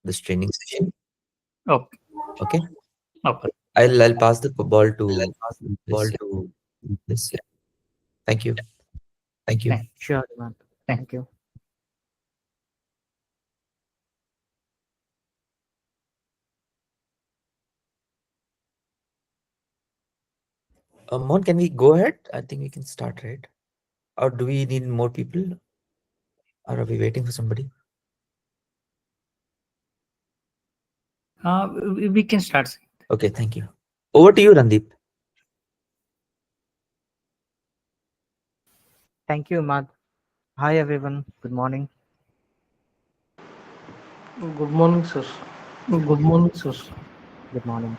this training session. Okay. Okay. Okay. I'll pass the ball to this. This. Thank you. Thank you. Sure, man. Thank you. Mohan, can we go ahead? I think we can start, right? Or do we need more people? Or are we waiting for somebody? We can start. Okay, thank you. Over to you, Randeep. Thank you, Imad. Hi, everyone. Good morning. Good morning, sir. Good morning, sir. Good morning.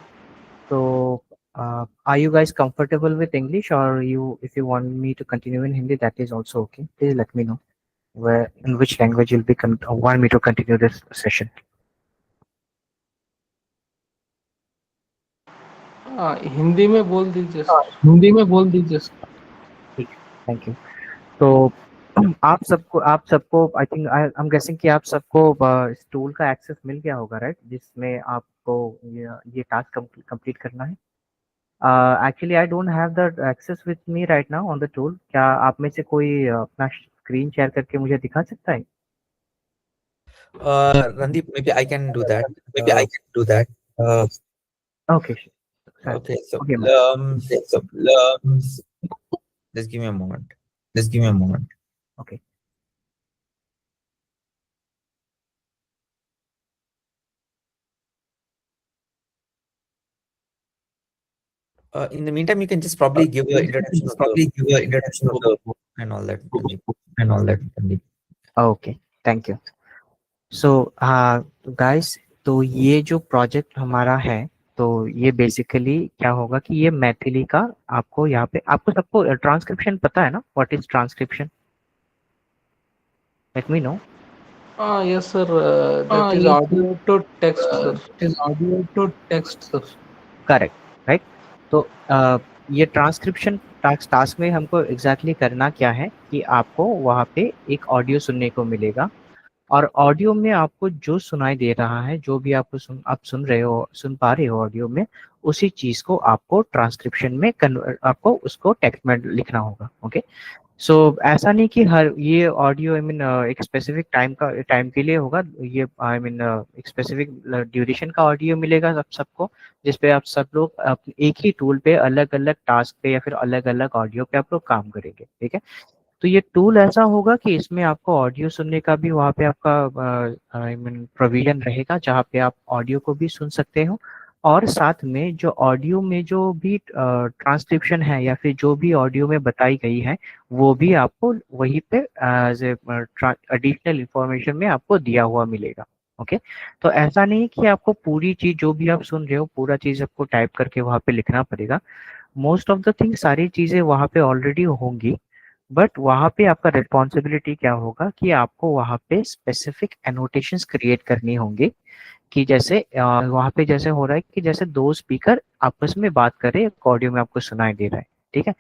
So, are you guys comfortable with English, or if you want me to continue in Hindi, that is also okay. Please let me know in which language you'll want me to continue this session. Hindi में बोल दीजिए sir. Hindi में बोल दीजिए. ठीक है, thank you. तो आप सबको I think I am guessing कि आप सबको इस टूल का एक्सेस मिल गया होगा, राइट, जिसमें आपको ये टास्क कंप्लीट करना है. Actually I don't have the access with me right now on the tool. क्या आप में से कोई अपना स्क्रीन शेयर करके मुझे दिखा सकता है? Randeep, maybe I can do that. Okay, Okay, so okay, just give me a moment. okay. In the meantime, you can just probably give an introduction of the book and all that. Randeep. Okay, thank you. So guys, तो ये जो project हमारा है, तो ये basically क्या होगा कि ये मैथिली का आपको यहाँ पे आपको सबको ट्रांसक्रिप्शन पता है ना? What is transcription? Late me no. Yes, sir. That is audio to text, sir. It is audio to text, sir. Correct, right. तो ये ट्रांसक्रिप्शन टास्क में हमको एग्जैक्टली करना क्या है कि आपको वहाँ पे एक ऑडियो सुनने को मिलेगा, और ऑडियो में आपको जो सुनाई दे रहा है, जो भी आप सुन रहे हो, सुन पा रहे हो ऑडियो में, उसी चीज को आपको ट्रांसक्रिप्शन में आपको उसको टेक्स्ट में लिखना होगा. ओके. सो ऐसा नहीं कि हर ये ऑडियो आई मीन एक स्पेसिफिक टाइम के लिए होगा. ये आई मीन एक स्पेसिफिक ड्यूरेशन का ऑडियो मिलेगा सबको, जिसपे आप सब लोग एक ही टूल पे अलग अलग टास्क पे या फिर अलग अलग ऑडियो पे आप लोग काम करेंगे. ठीक है. तो ये टूल ऐसा होगा कि इसमें आपको ऑडियो सुनने का भी वहाँ पे आपका आई मीन प्रोविजन रहेगा, जहाँ पे आप ऑडियो को भी सुन सकते हो, और साथ में जो ऑडियो में जो भी ट्रांसक्रिप्शन है या फिर जो भी ऑडियो में बताई गई है, वो भी आपको वहीं पे एज एडिशनल इंफॉर्मेशन में आपको दिया हुआ मिलेगा. ओके. तो ऐसा नहीं कि आपको पूरी चीज जो भी आप सुन रहे हो पूरा चीज आपको टाइप करके वहाँ पे लिखना पड़ेगा. मोस्ट ऑफ द थिंग सारी चीजें वहाँ पे ऑलरेडी होंगी, बट वहाँ पे आपका रिस्पॉन्सिबिलिटी क्या होगा कि आपको वहाँ पे स्पेसिफिक एनोटेशंस क्रिएट करनी होंगी, कि जैसे वहाँ पे जैसे हो रहा है कि जैसे दो स्पीकर आपस में बात कर रहे हैं, ऑडियो में आपको सुनाई दे रहा है. ठीक है.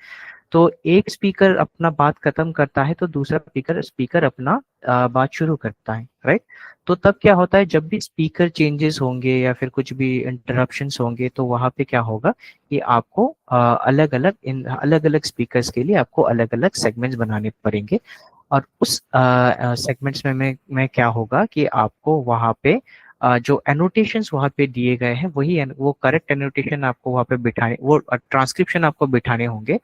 तो एक स्पीकर अपना बात खत्म करता है तो दूसरा स्पीकर अपना बात शुरू करता है, राइट. तो तब क्या होता है, जब भी स्पीकर चेंजेस होंगे या फिर कुछ भी इंटरप्शंस होंगे, तो वहां पे क्या होगा कि आपको अलग अलग स्पीकर्स के लिए आपको अलग अलग सेगमेंट्स बनाने पड़ेंगे, और उस सेगमेंट्स में क्या होगा कि आपको वहां पे जो एनोटेशंस वहाँ पे दिए गए हैं वो करेक्ट एनोटेशन आपको वहाँ पे बिठाने, वो ट्रांसक्रिप्शन आपको बिठाने होंगे.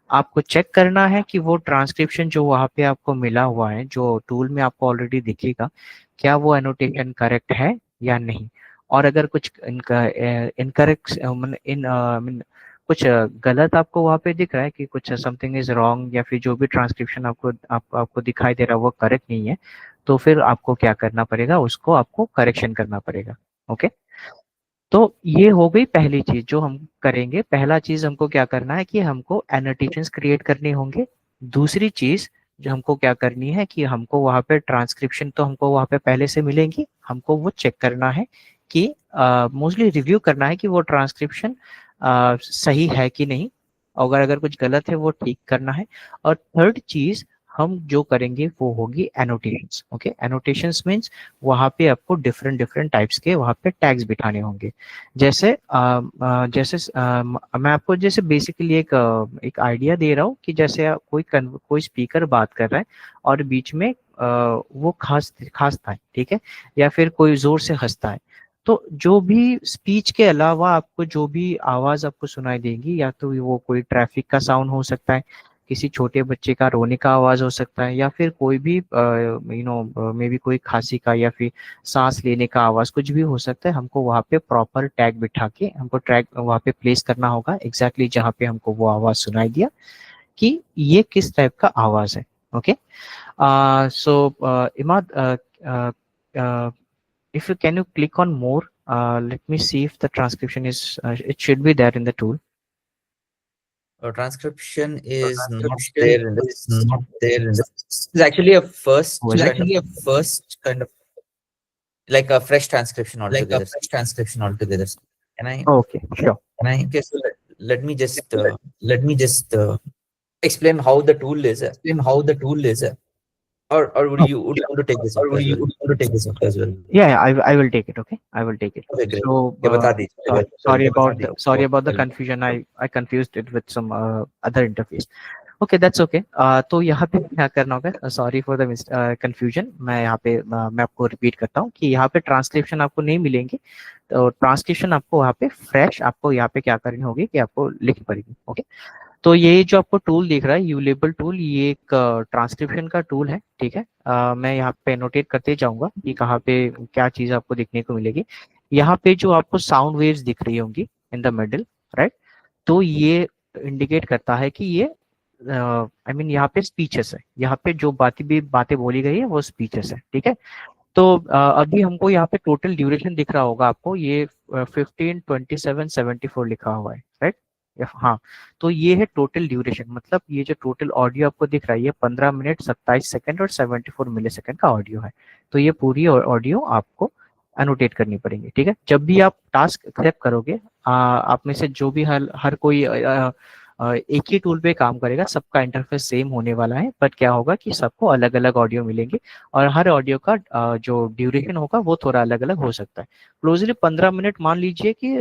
आपको चेक करना है कि वो ट्रांसक्रिप्शन जो वहाँ पे आपको मिला हुआ है, जो टूल में आपको ऑलरेडी दिखेगा, क्या वो एनोटेशन करेक्ट है या नहीं. और अगर कुछ इनकरेक्ट इन कुछ गलत आपको वहाँ पे दिख रहा है कि कुछ समथिंग इज रॉन्ग, या फिर जो भी ट्रांसक्रिप्शन आपको दिखाई दे रहा है वो करेक्ट नहीं है, तो फिर आपको क्या करना पड़ेगा, उसको आपको करेक्शन करना पड़ेगा. ओके. तो ये हो गई पहली चीज जो हम करेंगे. पहला चीज हमको क्या करना है कि हमको एनोटेशंस क्रिएट करने होंगे. दूसरी चीज जो हमको क्या करनी है कि हमको वहाँ पे ट्रांसक्रिप्शन तो हमको वहाँ पे पहले से मिलेंगी, हमको वो चेक करना है कि मोस्टली रिव्यू करना है कि वो ट्रांसक्रिप्शन सही है कि नहीं, अगर कुछ गलत है वो ठीक करना है. और थर्ड चीज हम जो करेंगे वो होगी एनोटेशंस। ओके, एनोटेशंस मीन्स वहाँ पे आपको डिफरेंट डिफरेंट टाइप्स के वहाँ पे टैग्स बिठाने होंगे। जैसे मैं आपको जैसे बेसिकली एक आइडिया दे रहा हूँ कि जैसे कोई स्पीकर बात कर रहा है और बीच में वो खांसता है, ठीक है, या फिर कोई जोर से हंसता है, तो जो भी स्पीच के अलावा आपको जो भी आवाज आपको सुनाई देगी, या तो वो कोई ट्रैफिक का साउंड हो सकता है, किसी छोटे बच्चे का रोने का आवाज हो सकता है, या फिर कोई भी मे बी कोई खांसी का या फिर सांस लेने का आवाज, कुछ भी हो सकता है। हमको वहाँ पे प्रॉपर टैग बिठा के हमको ट्रैक वहाँ पे प्लेस करना होगा एग्जैक्टली जहाँ पे हमको वो आवाज सुनाई दिया कि ये किस टाइप का आवाज है। Okay, so Imad, if you can you click on more, let me see if the transcription is it should be there in the tool. Transcription is not there in this. Not there in this. It's actually a first. Oh, is it? Actually a first kind of like a fresh transcription altogether. Like a fresh transcription altogether. Can I? Okay, sure. Can I? Okay, so let me just explain how the tool is. Explain how the tool is. Or would you want to take this up as well? Want to take this up as well? Yeah, I will take it. Okay, I will take it. Okay, great. So Yeah, bata dijiye. sorry about the confusion. I confused it with some other interface. Okay, that's okay. तो यहाँ पे क्या करना होगा, sorry for the confusion, मैं यहाँ पे मैं आपको रिपीट करता हूँ कि यहाँ पे ट्रांसक्रिप्शन आपको नहीं मिलेंगे, तो ट्रांसक्रिप्शन आपको वहाँ पे फ्रेश आपको यहाँ पे क्या करनी होगी कि आपको लिखनी पड़ेगी। ओके, तो ये जो आपको टूल दिख रहा है यूलेबल टूल, ये एक ट्रांसक्रिप्शन का टूल है, ठीक है। मैं यहाँ पे नोटेट करते जाऊंगा कि कहाँ पे क्या चीज आपको देखने को मिलेगी। यहाँ पे जो आपको साउंड वेव्स दिख रही होंगी इन द मिडल, राइट, तो ये इंडिकेट करता है कि ये I mean यहाँ पे स्पीचेस है, यहाँ पे जो बातें बोली गई है वो स्पीचेस है, ठीक है। तो अभी हमको यहाँ पे टोटल ड्यूरेशन दिख रहा होगा आपको, ये 15, 27, 74 लिखा हुआ है, राइट। हाँ, तो ये है टोटल ड्यूरेशन, मतलब ये जो टोटल ऑडियो आपको दिख रहा है ये 15 मिनट 27 सेकंड और 74 मिली सेकंड का ऑडियो है। तो ये पूरी ऑडियो आपको एनोटेट करनी पड़ेगी, ठीक है। जब भी आप टास्क एक्सेप्ट करोगे, आप में से जो भी हर कोई एक ही टूल पे काम करेगा, सबका इंटरफेस सेम होने वाला है, बट क्या होगा कि सबको अलग अलग ऑडियो मिलेंगे और हर ऑडियो का जो ड्यूरेशन होगा वो थोड़ा अलग अलग हो सकता है। क्लोजली 15 मिनट मान लीजिए कि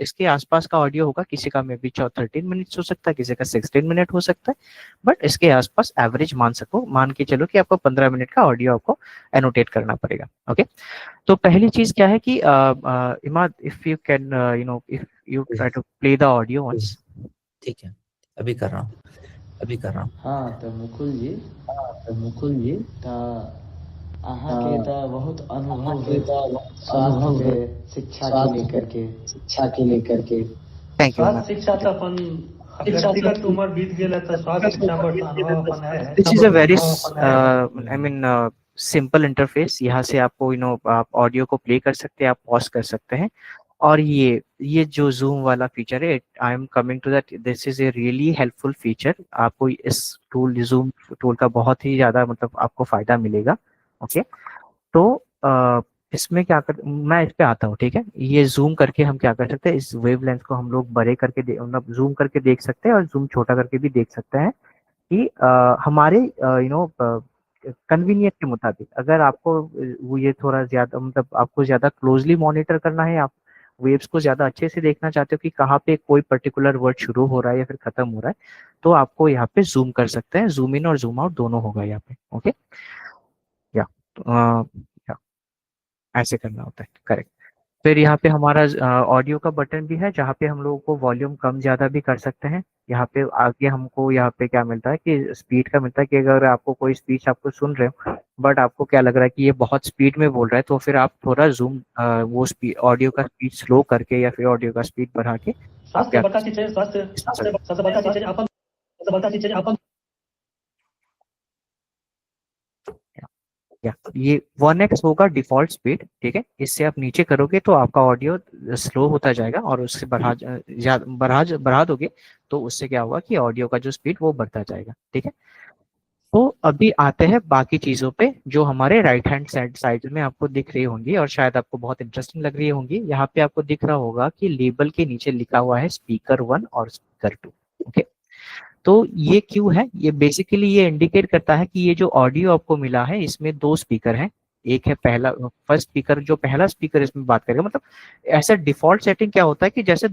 इसके आसपास का ऑडियो होगा, किसी का मे बी 13 मिनट्स हो सकता है, किसी का 16 मिनट हो सकता है, बट इसके आसपास एवरेज मान के चलो कि आपको 15 मिनट का ऑडियो आपको एनोटेट करना पड़ेगा। ओके, तो पहली चीज क्या है कि Imad, if you can if you try to play the audio once. ठीक है, अभी कर रहा हूँ। हाँ, तो मुकुल जी ता अहाँ के ता बहुत अनुभव है शिक्षा के लेकर के। Thank you. स्वास्थ्य शिक्षा तो अपन व्यक्तिगत उम्र बीत गेल तो स्वास्थ्य शिक्षा पर अनुभव अपन है। This is a very I mean simple interface. यहाँ से आपको आप ऑडियो को प्ले कर सकते हैं, आप पॉज कर सकते हैं, और ये जो जूम वाला फीचर है, I am coming to that, this is a really helpful feature. आपको इस जूम टूल का बहुत ही ज्यादा मतलब आपको फायदा मिलेगा। ओके, तो इसमें क्या मैं इस पे आता हूँ, ठीक है। ये जूम करके हम क्या कर सकते हैं, इस वेवलेंथ को हम लोग बड़े करके मतलब जूम करके देख सकते हैं और जूम छोटा करके भी देख सकते हैं कि हमारे कन्वीनियंट के मुताबिक, अगर आपको वो ये थोड़ा ज्यादा मतलब आपको ज्यादा क्लोजली मॉनिटर करना है, आप वेव्स को ज्यादा अच्छे से देखना चाहते हो कि कहाँ पे कोई पर्टिकुलर वर्ड शुरू हो रहा है या फिर खत्म हो रहा है, तो आपको यहाँ पे जूम कर सकते हैं। जूम इन और जूम आउट दोनों होगा यहाँ पे। ओके, या ऐसे करना होता है, करेक्ट। फिर यहाँ पे हमारा ऑडियो का बटन भी है, जहाँ पे हम लोगों को वॉल्यूम कम ज्यादा भी कर सकते हैं। यहाँ पे आगे हमको यहाँ पे क्या मिलता है कि स्पीड का मिलता है कि अगर आपको कोई स्पीच आपको सुन रहे हो बट आपको क्या लग रहा है कि ये बहुत स्पीड में बोल रहा है, तो फिर आप थोड़ा जूम वो स्पीड ऑडियो का स्पीड स्लो करके या फिर ऑडियो का स्पीड बढ़ा के आप क्या ये 1x होगा डिफॉल्ट स्पीड, ठीक है। इससे आप नीचे करोगे तो आपका ऑडियो स्लो होता जाएगा, और उससे बढ़ा दोगे तो उससे क्या होगा कि ऑडियो का जो स्पीड वो बढ़ता जाएगा, ठीक है। तो अभी आते हैं बाकी चीजों पे जो हमारे राइट हैंड साइड में आपको दिख रही होंगी और शायद आपको बहुत इंटरेस्टिंग लग रही होंगी। यहाँ पे आपको दिख रहा होगा कि लेबल के नीचे लिखा हुआ है स्पीकर 1 और स्पीकर 2। ओके, तो ये क्यों है, ये बेसिकली ये इंडिकेट करता है कि ये जो ऑडियो आपको मिला है इसमें दो स्पीकर हैं। एक है पहला फर्स्ट स्पीकर, जो पहला स्पीकर इसमें बात करेगा, मतलब ऐसा डिफॉल्ट सेटिंग क्या होता है कि जैसे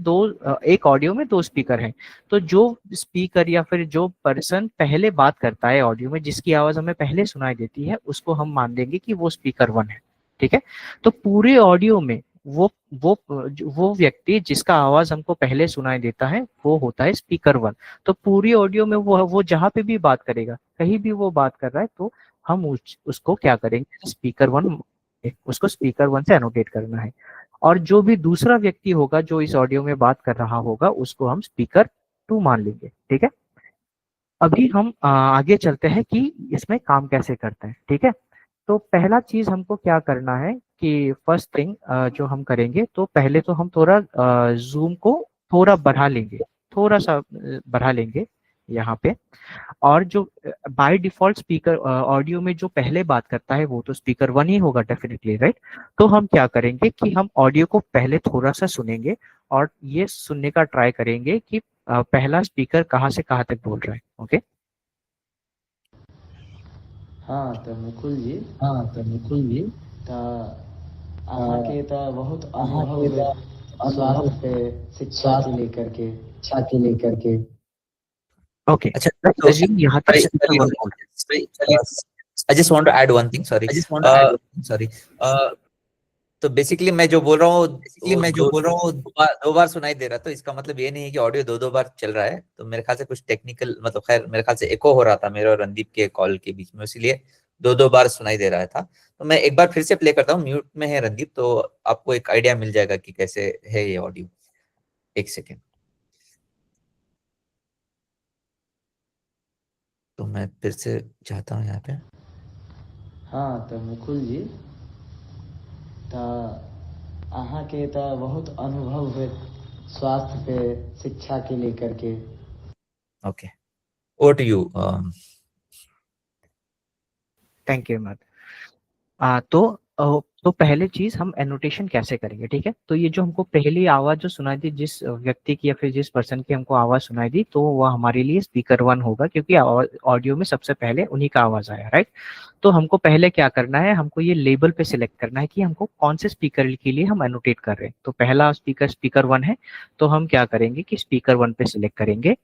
एक ऑडियो में दो स्पीकर हैं, तो जो स्पीकर या फिर जो पर्सन पहले बात करता है ऑडियो में, जिसकी आवाज हमें पहले सुनाई देती है, उसको हम मान देंगे कि वो स्पीकर 1 है। ठीक है, तो पूरे ऑडियो में वो व्यक्ति जिसका आवाज हमको पहले सुनाई देता है वो होता है स्पीकर 1। तो पूरी ऑडियो में वो जहां पे भी बात करेगा, कहीं भी वो बात कर रहा है, तो हम उसको क्या करेंगे, स्पीकर 1, उसको स्पीकर 1 से एनोटेट करना है। और जो भी दूसरा व्यक्ति होगा जो इस ऑडियो में बात कर रहा होगा, उसको हम स्पीकर 2 मान लेंगे। ठीक है, अभी हम आगे चलते हैं कि इसमें काम कैसे करते हैं। ठीक है, तो पहला चीज हमको क्या करना है कि फर्स्ट थिंग जो हम करेंगे, तो पहले तो हम थोड़ा जूम को थोड़ा बढ़ा लेंगे, थोड़ा सा बढ़ा लेंगे यहाँ पे। और जो बाय डिफॉल्ट स्पीकर ऑडियो में जो पहले बात करता है वो तो स्पीकर 1 ही होगा डेफिनेटली, राइट। तो हम क्या करेंगे कि हम ऑडियो को पहले थोड़ा सा सुनेंगे और ये सुनने का ट्राई करेंगे कि पहला स्पीकर कहाँ से कहाँ तक बोल रहा है। ओके, हाँ तो मुकुल जी, ता अहाँके तो बहुत अनुभव है स्वास्थ्य पे शिक्षा के लेकर के। ओके, अच्छा, लेट्स तो अज्यूम यहाँ तक स्पीकर 1 बोल रहा है। I just want to add one thing. Sorry. Sorry. तो बेसिकली मैं जो बोल रहा हूँ दो बार सुनाई दे रहा, तो इसका मतलब ये नहीं है कि ऑडियो दो बार चल रहा है। तो मेरे ख्याल से कुछ टेक्निकल, मतलब खैर मेरे ख्याल से एको हो रहा था मेरे और रणदीप के कॉल के बीच में, इसलिए दो बार सुनाई दे रहा था। तो मैं एक बार फिर से प्ले करता हूँ, म्यूट में है रणदीप, तो आपको एक आइडिया मिल जाएगा कि कैसे है ये ऑडियो। एक सेकेंड, तो मैं फिर से चाहता हूँ यहाँ पे। हाँ तो मुकुल जी, ता अहाँके तो बहुत अनुभव है स्वास्थ्य पे शिक्षा के लेकर के। Okay, over to you. Thank you much. तो पहले चीज हम एनोटेशन कैसे करेंगे। ठीक है, तो ये जो हमको पहली आवाज जो सुनाई दी, जिस व्यक्ति की या फिर जिस पर्सन की हमको आवाज सुनाई दी, तो वह हमारे लिए स्पीकर 1 होगा, क्योंकि ऑडियो में सबसे पहले उन्हीं का आवाज आया, राइट। तो हमको पहले क्या करना है, हमको ये लेबल पे सिलेक्ट करना है कि हमको कौन से स्पीकर के लिए हम एनोटेट कर रहे हैं। तो पहला स्पीकर 1 है, तो हम क्या करेंगे कि स्पीकर 1 पे सिलेक्ट करेंगे।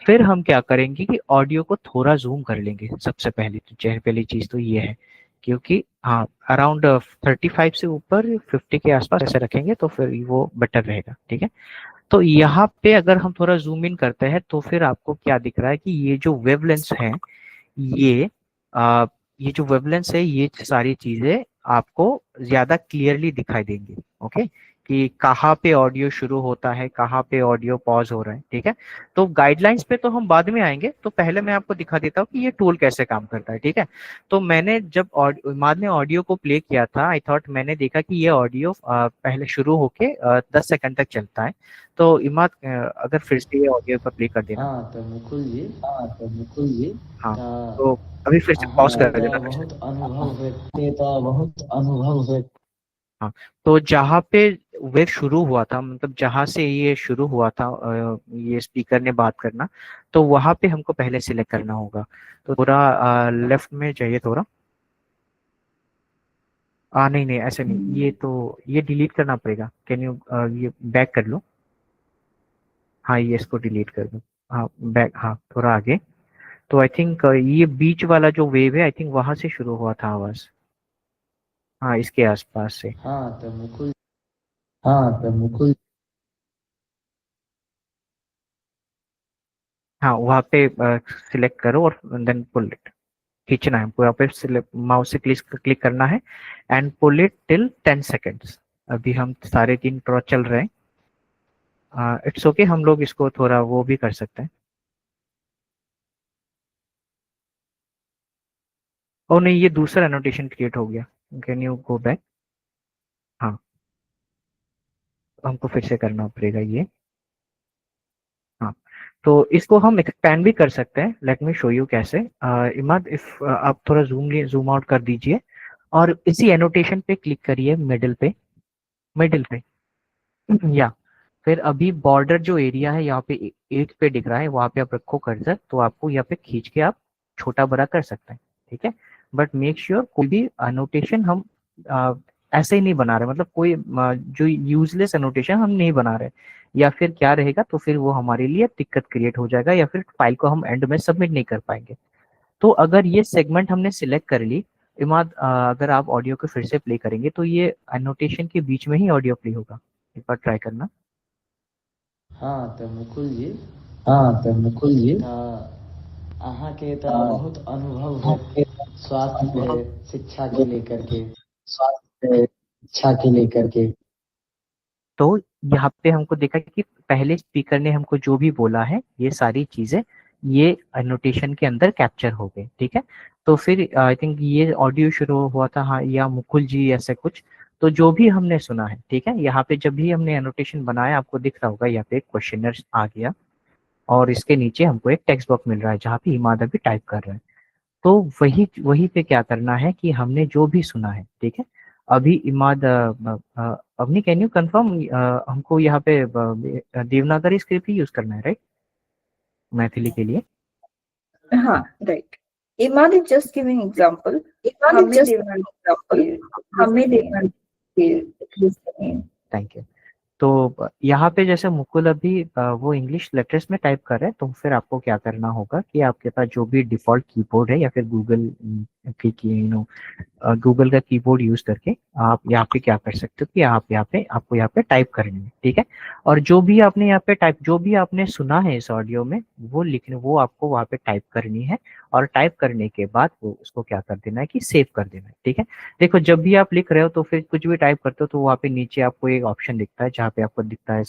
फिर हम क्या करेंगे कि ऑडियो को थोड़ा जूम कर लेंगे। सबसे पहले तो पहली चीज तो ये है, क्योंकि हाँ अराउंड 35 से ऊपर 50 के आसपास ऐसे रखेंगे तो फिर वो बेटर रहेगा। ठीक है, तो यहाँ पे अगर हम थोड़ा जूम इन करते हैं तो फिर आपको क्या दिख रहा है कि ये जो वेवलेंथ है, ये आ, ये जो वेवलेंथ है, ये सारी चीजें आपको ज्यादा क्लियरली दिखाई देंगी। ओके, कि कहाँ पे ऑडियो शुरू होता है, कहाँ पे ऑडियो पॉज हो रहा है। ठीक है, तो गाइडलाइंस पे तो हम बाद में आएंगे, तो पहले मैं आपको दिखा देता हूँ कि ये टूल कैसे काम करता है। ठीक है, तो मैंने जब इमाद ने ऑडियो को प्ले किया था, आई थॉट मैंने देखा कि ये ऑडियो पहले शुरू होके 10 सेकंड तक चलता है। तो इमाद अगर फिर से ये ऑडियो पर प्ले कर देना। हाँ तो मुकुल जी, हाँ, ता तो अभी फिर से पॉज कर अहाँके देना। तो बहुत अनुभव है। हाँ, तो जहाँ पे वेव शुरू हुआ था, मतलब जहाँ से ये शुरू हुआ था ये स्पीकर ने बात करना, तो वहां पे हमको पहले सिलेक्ट करना होगा। तो थोड़ा लेफ्ट में जाइए थोड़ा। नहीं नहीं, ऐसे नहीं, ये तो ये डिलीट करना पड़ेगा। कैन यू ये बैक कर लो। हाँ, ये इसको डिलीट कर दो। हाँ बैक, हाँ थोड़ा आगे। तो आई थिंक ये बीच वाला जो वेव है, आई थिंक वहां से शुरू हुआ था आवाज। हाँ, इसके आसपास से। हाँ तो मुकुल, हाँ, वहाँ पे सिलेक्ट करो और देन पुल इट, खींचना है पूरा पे, माउस से क्लिक करना है and pull it till 10 seconds. अभी हम सारे 3 ट्रॉ चल रहे हैं। इट्स ओके, हम लोग इसको थोड़ा वो भी कर सकते हैं। ओ नहीं, ये दूसरा एनोटेशन क्रिएट हो गया। Can you go back. हाँ, हमको फिर से करना पड़ेगा ये। हाँ, तो इसको हम एक्सपेंड भी कर सकते हैं। लेट मी शो यू कैसे। इमाद, इफ आप थोड़ा जूम आउट कर दीजिए और इसी एनोटेशन पे क्लिक करिए, मिडिल पे, मिडिल पे या फिर अभी बॉर्डर जो एरिया है यहाँ पे 8 पे दिख रहा है, वहां पे आप रखो कर्सर, तो आपको यहाँ पे खींच के आप छोटा बड़ा कर सकते हैं, ठीक है। बट मेक श्योर कोई भी अनोटेशन हम ऐसे ही नहीं बना रहे, मतलब कोई जो यूजलेस अनोटेशन हम नहीं बना रहे, या फिर क्या रहेगा तो फिर वो हमारे लिए दिक्कत क्रिएट हो जाएगा, या फिर फाइल को हम एंड में सबमिट नहीं कर पाएंगे। तो अगर ये सेगमेंट हमने सिलेक्ट कर ली, इमाद अगर आप ऑडियो को फिर से प्ले करेंगे तो ये एनोटेशन के बीच में ही ऑडियो प्ले होगा, एक बार ट्राई करना। हाँ तो मुकुल जी, अहाँ के तो बहुत अनुभव है स्वास्थ्य पे शिक्षा के लेकर के। तो यहाँ पे हमको देखा कि पहले स्पीकर ने हमको जो भी बोला है ये सारी चीजें ये एनोटेशन के अंदर कैप्चर हो गए, ठीक है। तो फिर आई थिंक ये ऑडियो शुरू हुआ था, हाँ, या मुकुल जी ऐसे कुछ, तो जो भी हमने सुना है, ठीक है, यहाँ पे जब भी हमने एनोटेशन बनाया आपको दिख रहा होगा यहाँ पे एक क्वेश्चनर आ गया और इसके नीचे हमको एक टेक्स्ट बॉक्स मिल रहा है जहाँ पे इमाद अभी टाइप कर रहा है। तो वही वही पे क्या करना है कि हमने जो भी सुना है, ठीक है, अभी Imad Avni can you confirm हमको यहाँ पे देवनागरी स्क्रिप्ट ही यूज करना है, राइट, मैथिली के लिए? हाँ, right. Imad is just giving example. हमें देवनागरी। Thank you. तो यहाँ पे जैसे मुकुल अभी वो इंग्लिश लेटर्स में टाइप कर रहे हैं, तो फिर आपको क्या करना होगा कि आपके पास जो भी डिफॉल्ट कीबोर्ड है या फिर गूगल की गूगल का कीबोर्ड यूज करके आप यहाँ पे क्या कर सकते हो कि आप आपको यहाँ पे टाइप करनी है, ठीक है। और जो भी आपने यहाँ पे जो भी आपने सुना है इस ऑडियो में वो आपको वहाँ पे टाइप करनी है, और टाइप करने के बाद वो उसको क्या कर देना है कि सेव कर देना है, ठीक है। देखो जब भी आप लिख रहे हो तो फिर कुछ भी टाइप करते हो तो वहाँ पे नीचे आपको एक ऑप्शन दिखता है जहाँ पे आपको दिखता है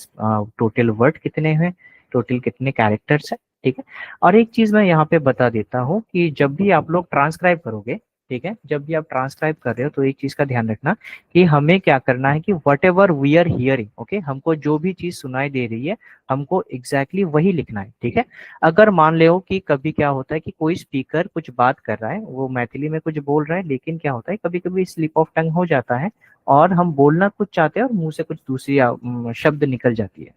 टोटल वर्ड कितने हैं, टोटल कितने कैरेक्टर्स है, ठीक है। और एक चीज मैं यहाँ पे बता देता हूँ कि जब भी आप लोग ट्रांसक्राइब करोगे, ठीक है, जब भी आप ट्रांसक्राइब कर रहे हो तो एक चीज का ध्यान रखना कि हमें क्या करना है कि whatever we are hearing, okay, हमको जो भी चीज सुनाई दे रही है हमको एग्जैक्टली वही लिखना है, ठीक है। अगर मान लो कि कभी क्या होता है कि कोई स्पीकर कुछ बात कर रहा है, वो मैथिली में कुछ बोल रहा है, लेकिन क्या होता है कभी कभी स्लिप ऑफ टंग हो जाता है और हम बोलना कुछ चाहते हैं और मुंह से कुछ दूसरी शब्द निकल जाती है।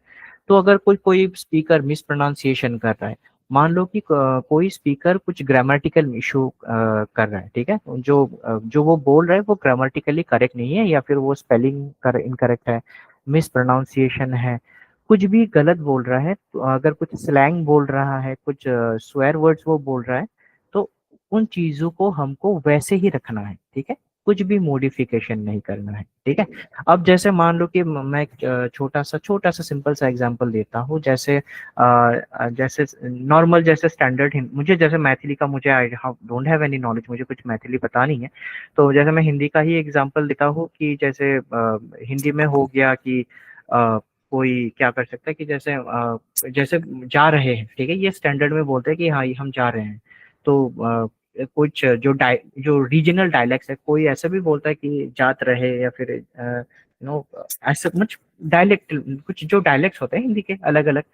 तो अगर कोई स्पीकर मिस प्रोनाउंसिएशन कर रहा है, मान लो कि कोई स्पीकर कुछ ग्रामेटिकल इशू कर रहा है, ठीक है, जो वो बोल रहा है वो ग्रामेटिकली करेक्ट नहीं है, या फिर वो स्पेलिंग इनकरेक्ट है, मिस प्रोनाउंसिएशन है, कुछ भी गलत बोल रहा है, तो अगर कुछ स्लैंग बोल रहा है, कुछ स्वेयर वर्ड्स वो बोल रहा है, तो उन चीजों को हमको वैसे ही रखना है, ठीक है, कुछ भी मॉडिफिकेशन नहीं करना है, ठीक है। अब जैसे मान लो कि मैं एक छोटा सा सिंपल सा एग्जांपल देता हूँ, जैसे जैसे नॉर्मल जैसे स्टैंडर्ड मुझे जैसे मैथिली का मुझे आई डोंट हैव एनी नॉलेज, मुझे कुछ मैथिली पता नहीं है, तो जैसे मैं हिंदी का ही एग्जांपल देता हूँ कि जैसे हिंदी में हो गया कि कोई क्या कर सकता है कि जैसे जा रहे हैं, ठीक है, ये स्टैंडर्ड में बोलते हैं कि हाँ हम जा रहे हैं, तो कुछ जो रीजनल डायलेक्ट है, कोई ऐसा भी बोलता है कि जात रहे, या फिर ऐसा कुछ डायलेक्ट, कुछ जो डायलेक्ट्स होते हैं हिंदी के अलग अलग,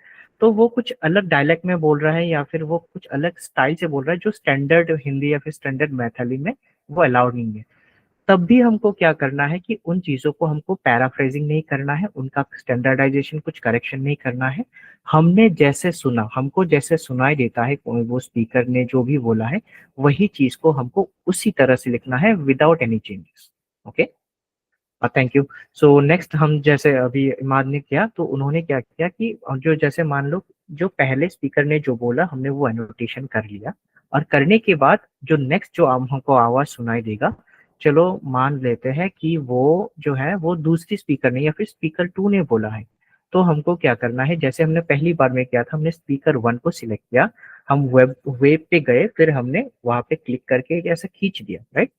तो वो कुछ अलग डायलेक्ट में बोल रहा है या फिर वो कुछ अलग स्टाइल से बोल रहा है जो स्टैंडर्ड हिंदी या फिर स्टैंडर्ड मैथिली में वो अलाउड नहीं है। तब भी हमको क्या करना है कि उन चीजों को हमको पैराफ्रेजिंग नहीं करना है, उनका स्टैंडर्डाइजेशन कुछ करेक्शन नहीं करना है, हमने जैसे सुना, हमको जैसे सुनाई देता है वो स्पीकर ने जो भी बोला है वही चीज को हमको उसी तरह से लिखना है without any changes, okay. Thank you. So next हम जैसे अभी इमाद ने किया, तो उन्होंने क्या किया कि जो जैसे मान लो जो पहले स्पीकर ने जो बोला हमने वो एनोटेशन कर लिया, और करने के बाद जो नेक्स्ट जो हमको आवाज सुनाई देगा, चलो मान लेते हैं कि वो जो है वो दूसरी स्पीकर ने या फिर स्पीकर 2 ने बोला है, तो हमको क्या करना है, जैसे हमने पहली बार में किया था, हमने स्पीकर 1 को सिलेक्ट किया, हम वेब पे गए, फिर हमने वहां पे क्लिक करके ऐसा खींच दिया, राइट।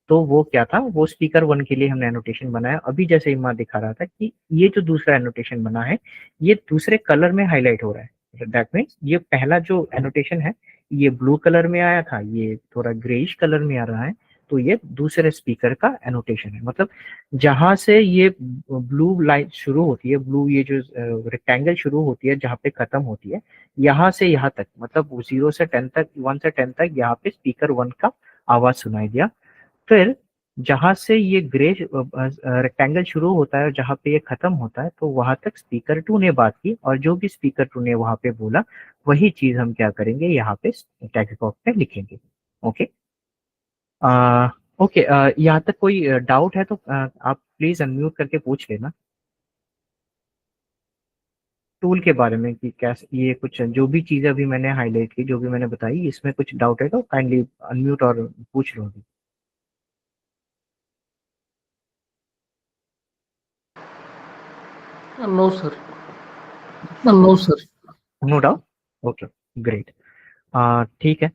तो वो क्या था, वो स्पीकर 1 के लिए हमने एनोटेशन बनाया। अभी जैसे इमा दिखा रहा था कि ये जो दूसरा एनोटेशन बना है ये दूसरे कलर में हाईलाइट हो रहा है, दैट मीन्स ये पहला जो एनोटेशन है ये ब्लू कलर में आया था, ये थोड़ा ग्रेइश कलर में आ रहा है, तो ये दूसरे स्पीकर का एनोटेशन है। मतलब जहां से ये ब्लू लाइन शुरू होती है, ब्लू ये जो रेक्टेंगल शुरू होती है जहाँ पे खत्म होती है, यहाँ से यहाँ तक, मतलब 0 से 10 तक, 1 से 10 तक यहाँ पे स्पीकर 1 का आवाज सुनाई दिया। फिर जहां से ये ग्रे रेक्टेंगल शुरू होता है और जहां पे ये खत्म होता है, तो वहां तक स्पीकर 2 ने बात की और जो भी स्पीकर 2 ने वहां पे बोला वही चीज हम क्या करेंगे यहाँ पे टेक्स्ट बॉक्स पे लिखेंगे। ओके, ओके, यहाँ तक कोई डाउट है तो आप प्लीज अनम्यूट करके पूछ लेना टूल के बारे में कि कैसे ये कुछ जो भी चीजें अभी मैंने हाईलाइट की, जो भी मैंने बताई, इसमें कुछ डाउट है तो काइंडली अनम्यूट और पूछ लो अभी। No sir, no sir. No doubt, okay, great. ठीक है,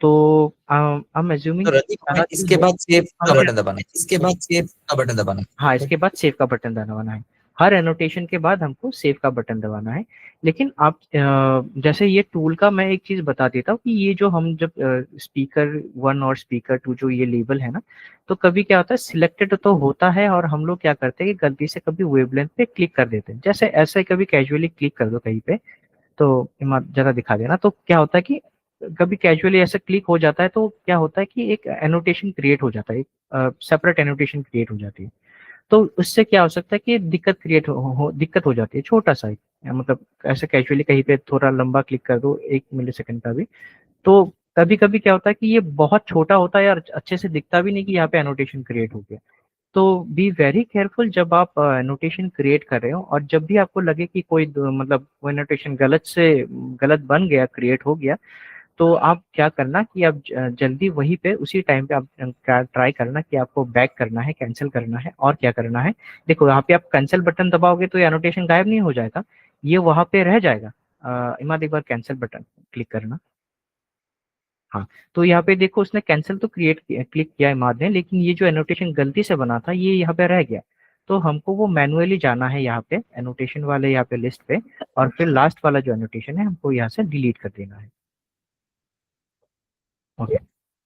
तो आई एम तो अज्यूमिंग रदीप हमें इसके बाद सेव का बटन दबाना है, इसके बाद सेव का बटन दबाना है। हाँ, इसके बाद सेव का बटन दबाना है। हर एनोटेशन के बाद हमको सेव का बटन दबाना है। लेकिन आप जैसे ये टूल का मैं एक चीज बता देता हूँ कि ये जो हम जब स्पीकर 1 और स्पीकर 2 जो ये लेबल है ना, तो कभी क्या होता है सिलेक्टेड तो होता है और हम लोग क्या करते हैं कि गलती से कभी वेवलेंथ पे क्लिक कर देते हैं। जैसे ऐसे कभी कैजुअली क्लिक कर दो कहीं पे, तो जरा दिखा देना। तो क्या होता है कि कभी कैजुअली ऐसे क्लिक हो जाता है तो क्या होता है कि एक एनोटेशन क्रिएट हो जाता है, एक सेपरेट एनोटेशन क्रिएट हो जाती है। तो उससे क्या हो सकता है कि दिक्कत क्रिएट दिक्कत हो जाती है, छोटा सा एक, मतलब ऐसे कैजुअली कहीं पे थोड़ा लंबा क्लिक कर दो 1 मिली सेकंड का भी, तो कभी कभी क्या होता है कि ये बहुत छोटा होता है और अच्छे से दिखता भी नहीं कि यहाँ पे एनोटेशन क्रिएट हो गया। तो बी वेरी केयरफुल जब आप एनोटेशन क्रिएट कर रहे हो, और जब भी आपको लगे कि कोई मतलब वो एनोटेशन गलत बन गया, क्रिएट हो गया, तो आप क्या करना कि आप जल्दी वहीं पे उसी टाइम पे आप ट्राई करना कि आपको बैक करना है, कैंसिल करना है, और क्या करना है। देखो यहाँ पे आप कैंसिल बटन दबाओगे तो एनोटेशन गायब नहीं हो जाएगा, ये वहां पे रह जाएगा। इमाद एक बार कैंसिल बटन क्लिक करना। हाँ, तो यहाँ पे देखो उसने कैंसिल तो क्लिक किया इमाद ने, लेकिन ये जो एनोटेशन गलती से बना था ये यहाँ पे रह गया। तो हमको वो मैनुअली जाना है यहाँ पे एनोटेशन वाले यहाँ पे लिस्ट पे, और फिर लास्ट वाला जो एनोटेशन है हमको यहाँ से डिलीट कर देना है। ओके,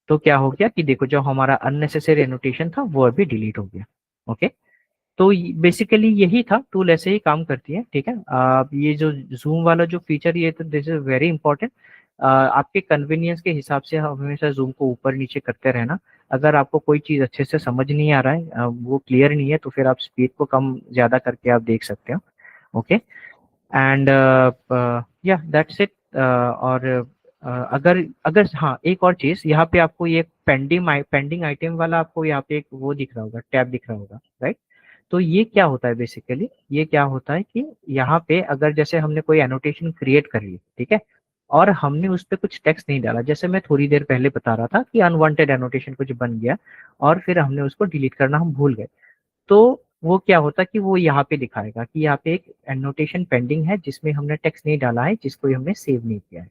तो क्या हो गया कि देखो जो हमारा अननेसेसरी एनोटेशन था वो अभी डिलीट हो गया। ओके, तो बेसिकली यही था, टूल ऐसे ही काम करती है। ठीक है, ये जो जूम वाला जो फीचर, ये तो दिस इज वेरी इंपॉर्टेंट। आपके कन्वीनियंस के हिसाब से हमेशा जूम को ऊपर नीचे करते रहना। अगर आपको कोई चीज अच्छे से समझ नहीं आ रहा है, वो क्लियर नहीं है, तो फिर आप स्पीड को कम ज्यादा करके आप देख सकते हो। ओके, एंड या दैट्स इट। और अगर अगर हाँ, एक और चीज यहाँ पे आपको ये पेंडिंग आइटम वाला आपको यहाँ पे एक वो दिख रहा होगा, टैब दिख रहा होगा, राइट। तो ये क्या होता है बेसिकली, ये क्या होता है कि यहाँ पे अगर जैसे हमने कोई एनोटेशन क्रिएट कर ली, ठीक है, और हमने उस पर कुछ टेक्स्ट नहीं डाला, जैसे मैं थोड़ी देर पहले बता रहा था कि अनवांटेड एनोटेशन कुछ बन गया और फिर हमने उसको डिलीट करना हम भूल गए, तो वो क्या होता कि वो यहाँ पे दिखाएगा कि यहाँ पे एक एनोटेशन पेंडिंग है जिसमें हमने टेक्स्ट नहीं डाला है, जिसको हमने सेव नहीं किया है।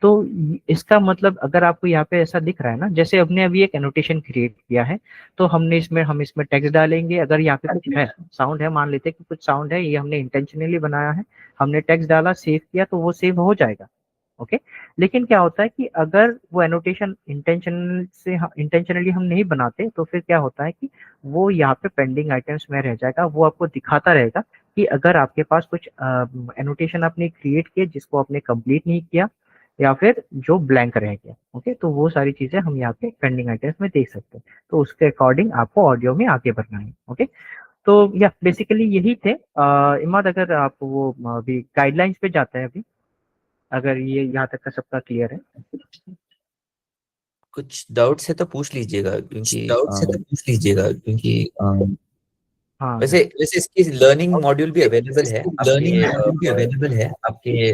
तो इसका मतलब अगर आपको यहाँ पे ऐसा दिख रहा है ना, जैसे हमने अभी एक एनोटेशन क्रिएट किया है, तो हम इसमें टेक्स्ट डालेंगे। अगर यहाँ पे कुछ है, साउंड है, मान लेते हैं कि कुछ साउंड है, ये हमने इंटेंशनली बनाया है, हमने टेक्स्ट डाला, सेव किया, तो वो सेव हो जाएगा। ओके, लेकिन क्या होता है कि अगर वो एनोटेशन इंटेंशनली हम नहीं बनाते, तो फिर क्या होता है कि वो यहाँ पे पेंडिंग आइटम्स में रह जाएगा, वो आपको दिखाता रहेगा कि अगर आपके पास कुछ एनोटेशन आपने क्रिएट किए जिसको आपने कंप्लीट नहीं किया, या फिर जो ब्लैंक रह गया। ओके, तो वो सारी चीजें हम यहाँ पे पेंडिंग आइटम्स में देख सकते हैं, तो उसके अकॉर्डिंग आपको ऑडियो में आगे बढ़ना है। ओके, तो या बेसिकली यही थे। इमाद, अगर आप वो अभी गाइडलाइंस पे जाते हैं अभी, अगर ये यहाँ तक का सबका क्लियर है। कुछ डाउट्स है तो पूछ लीजिएगा, क्योंकि हाँ, वैसे वैसे इसकी लर्निंग मॉड्यूल भी अवेलेबल है, आपके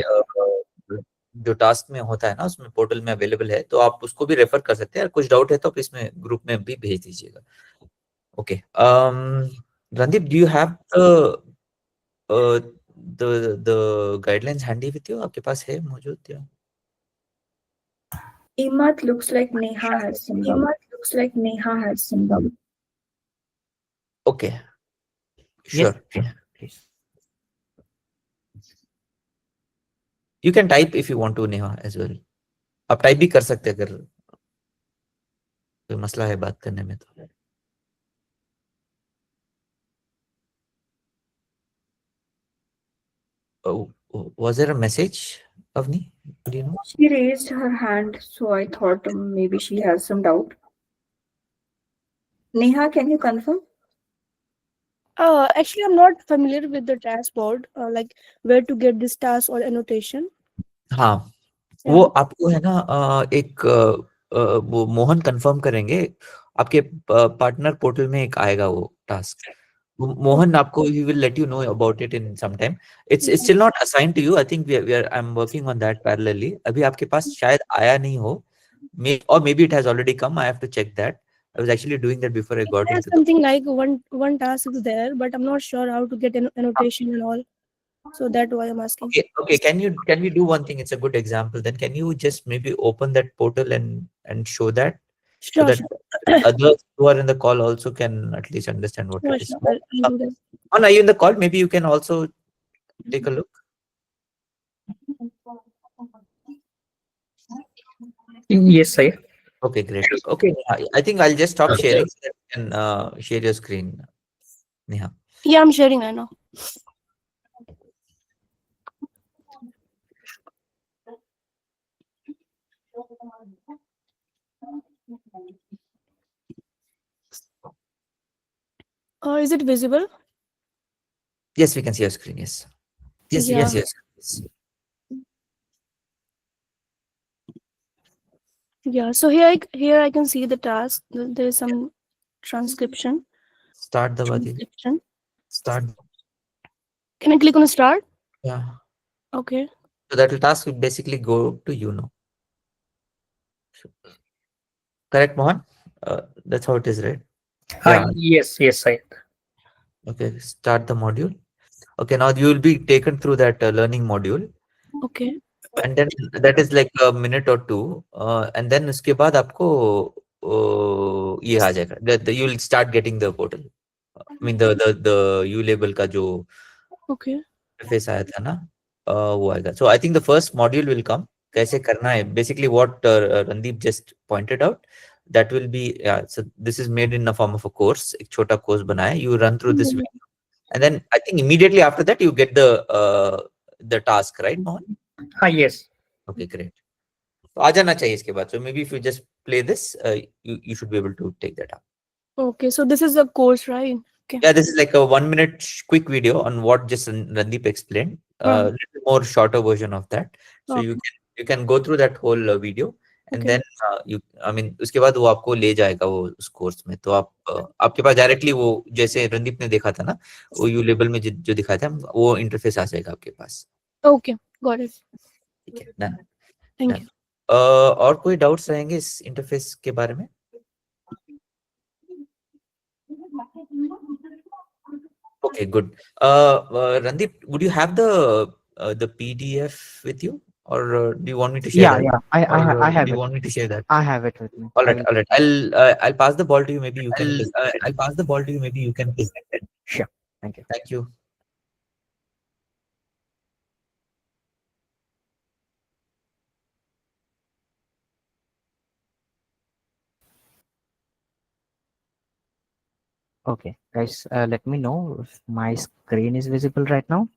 जो टास्क में होता है ना, उसमें पोर्टल में अवेलेबल है, तो आप उसको भी रेफर कर सकते हैं। कुछ डाउट है तो आप इसमें ग्रुप में भी भेज दीजिएगा। Okay, Randeep, do you have the guidelines handy with you? आपके पास है मौजूद या? Imad looks like Neha has some doubt. Okay, sure, you can type if you want to, Neha as well. आप टाइप भी कर सकते हैं अगर कोई मसला है बात करने में तो। Was there a message, Avni? Do you know? She raised her hand, so I thought maybe she has some doubt. Neha, can you confirm? Actually, I'm not familiar with the dashboard, like where to get this task or annotation. हाँ, वो आपको है ना एक वो Mohan confirm करेंगे, आपके partner portal में एक आएगा वो टास्क। मोहन आपको he will let you know about it in some time. It's still not assigned to you. I think I'm working on that parallelly. अभी आपके पास शायद आया नहीं हो, or maybe it has already come. I have to check that. I was actually doing that before I got There's into the something like one task is there, but I'm not sure how to get an annotation and all. So that's why I'm asking. Okay. Can we do one thing? It's a good example. Then can you just maybe open that portal and show that, so Sure, that sure. others who are in the call also can at least understand what Sure, it is. sure. I'll do that. Are you in the call? Maybe you can also take a look. Yes, sir. Okay, great. Okay, Neha, I think I'll just stop sharing so that you can share your screen, Neha. Yeah, I'm sharing right now. Is it visible? Yes, we can see your screen. Yes. Yeah. Yes. Yeah. So here I can see the task. There is some transcription. Start the body. Transcription. Start. Can I click on start? Yeah. Okay. So that task will basically go to you now. Correct, Mohan? That's how it is, right? Yeah. Yes, sir. Okay, start the module. Okay, now you will be taken through that learning module. Okay. And then that is like a minute or two. And then उसके बाद आपको ये आ जाएगा. You will start getting the portal. I mean the U label का जो Okay. interface आया था ना, वो आएगा. So I think the first module will come. कैसे करना है? Basically what Randeep just pointed out. That will be, yeah, so this is made in the form of a course. एक छोटा course बना है. You run through this video, and then I think immediately after that you get the task, right, Mohan? Yes. Okay, great. तो आ जाना चाहिए इसके बाद. So maybe if you just play this, you should be able to take that up. Okay. So this is a course, right? Okay. Yeah, this is like a 1 minute quick video on what just Randeep explained. Little more shorter version of that. So you can go through that whole video. And then I mean उसके बाद वो आपको ले जाएगा वो उस course में. तो आप आपके पास डायरेक्टली वो जैसे रणदीप ने देखा था ना, वो यू लेबल में जो दिखाया था वो इंटरफेस आ जाएगा आपके पास. Okay, got it. ठीक है, डन. Thank you. और कोई डाउट्स रहेंगे इस इंटरफेस के बारे में? Okay, good. Randeep, would you have the PDF with you? Or do you want me to share that? Yeah, I have Do you it. want me to share that? I have it with me. All right. I'll pass the ball to you. Maybe you can. I'll pass the ball to you. Maybe you can present it. Sure. Thank you. Thank you. Okay, guys, let me know if my screen is visible right now.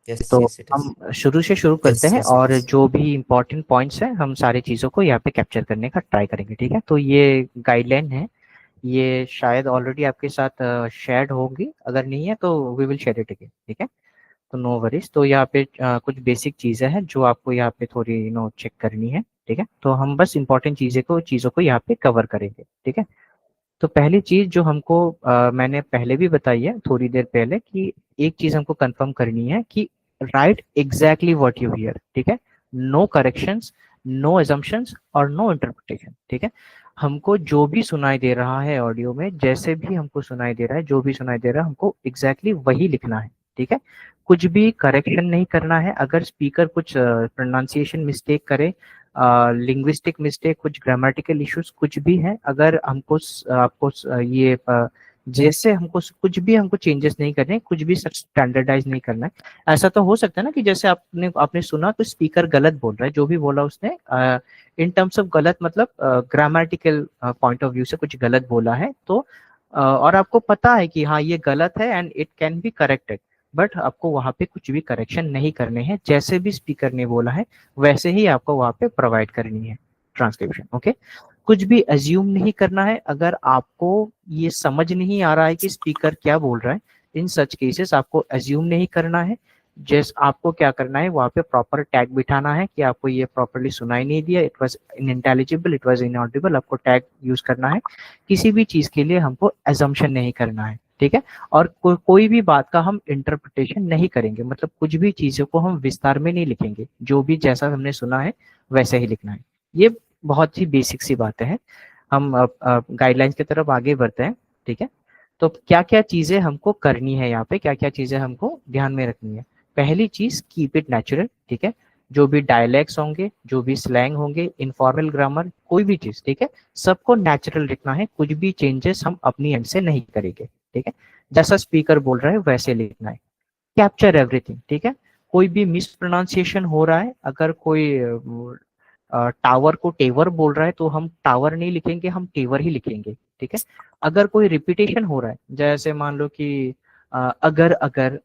Yes, तो yes, it is. हम शुरू से शुरू करते हैं और जो भी इम्पोर्टेंट पॉइंट्स हैं हम सारी चीज़ों को यहाँ पे कैप्चर करने का ट्राई करेंगे. ठीक है, तो ये गाइडलाइन है, ये शायद ऑलरेडी आपके साथ शेयर्ड होगी, अगर नहीं है तो we will share it again. ठीक है, तो नो वरीज. तो यहाँ पे कुछ बेसिक चीज़ें हैं जो आपको यहाँ पे थोड़ी चेक करनी है. ठीक है, तो हम बस इम्पोर्टेंट चीज़ों को यहाँ पे कवर करेंगे. ठीक है, तो पहली चीज जो हमको मैंने पहले भी बताई है थोड़ी देर पहले कि एक चीज हमको कंफर्म करनी है कि right exactly what you here. ठीक है, नो करेक्शंस, नो अजम्पशंस और नो इंटरप्रिटेशन. ठीक है, हमको जो भी सुनाई दे रहा है ऑडियो में, जैसे भी हमको सुनाई दे रहा है, जो भी सुनाई दे रहा है, हमको एग्जैक्टली वही लिखना है. ठीक है, कुछ भी करेक्शन नहीं करना है. अगर स्पीकर कुछ प्रोनाउंसिएशन मिस्टेक करे, लिंग्विस्टिक मिस्टेक, कुछ ग्रामेटिकल इश्यूज कुछ भी है, अगर हमको आपको ये जैसे हमको कुछ भी हमको चेंजेस नहीं करने, कुछ भी स्टैंडर्डाइज नहीं करना है. ऐसा तो हो सकता है ना कि जैसे आपने सुना तो स्पीकर गलत बोल रहा है, जो भी बोला उसने इन टर्म्स ऑफ गलत मतलब ग्रामेटिकल पॉइंट ऑफ व्यू से कुछ गलत बोला है, तो और आपको पता है कि हाँ ये गलत है and it can be corrected, but आपको वहाँ पे कुछ भी करेक्शन नहीं करने हैं. जैसे भी स्पीकर ने बोला है वैसे ही आपको वहाँ पे प्रोवाइड करनी है ट्रांसक्रिप्शन. ओके, कुछ भी अज्यूम नहीं करना है। अगर आपको ये समझ नहीं आ रहा है कि स्पीकर क्या बोल रहा है, इन सच केसेस आपको अज्यूम नहीं करना है। जैसे आपको क्या करना है, वहाँ पे प्रॉपर टैग बिठाना है कि आपको ये प्रॉपरली सुनाई नहीं दिया, it was unintelligible, it was inaudible, आपको टैग यूज करना है। किसी भी चीज के लिए हमको एजम्पशन नहीं करना है, ठीक है। और कोई भी बात का हम इंटरप्रिटेशन नहीं करेंगे, मतलब कुछ भी चीजों को हम विस्तार में नहीं लिखेंगे, जो भी जैसा हमने सुना है वैसे ही लिखना है। ये बहुत ही बेसिक सी बातें हैं। हम गाइडलाइंस की तरफ आगे बढ़ते हैं, ठीक है। तो क्या क्या चीजें हमको करनी है यहाँ पे, क्या क्या चीजें हमको ध्यान में रखनी है। पहली चीज, कीप इट नेचुरल, ठीक है। जो भी डायलैक्ट्स होंगे, जो भी स्लैंग होंगे, इनफॉर्मल ग्रामर, कोई भी चीज, ठीक है, सबको नेचुरल लिखना है। कुछ भी चेंजेस हम अपनी एंड से नहीं करेंगे, ठीक है। जैसा स्पीकर बोल रहा है वैसे लिखना है। कैप्चर एवरीथिंग, ठीक है। कोई भी मिस प्रोनाउंसिएशन हो रहा है, अगर कोई टावर को टेवर बोल रहा है तो हम टावर नहीं लिखेंगे, हम टेवर ही लिखेंगे, ठीक है। अगर कोई रिपीटेशन हो रहा है, जैसे मान लो कि अगर अगर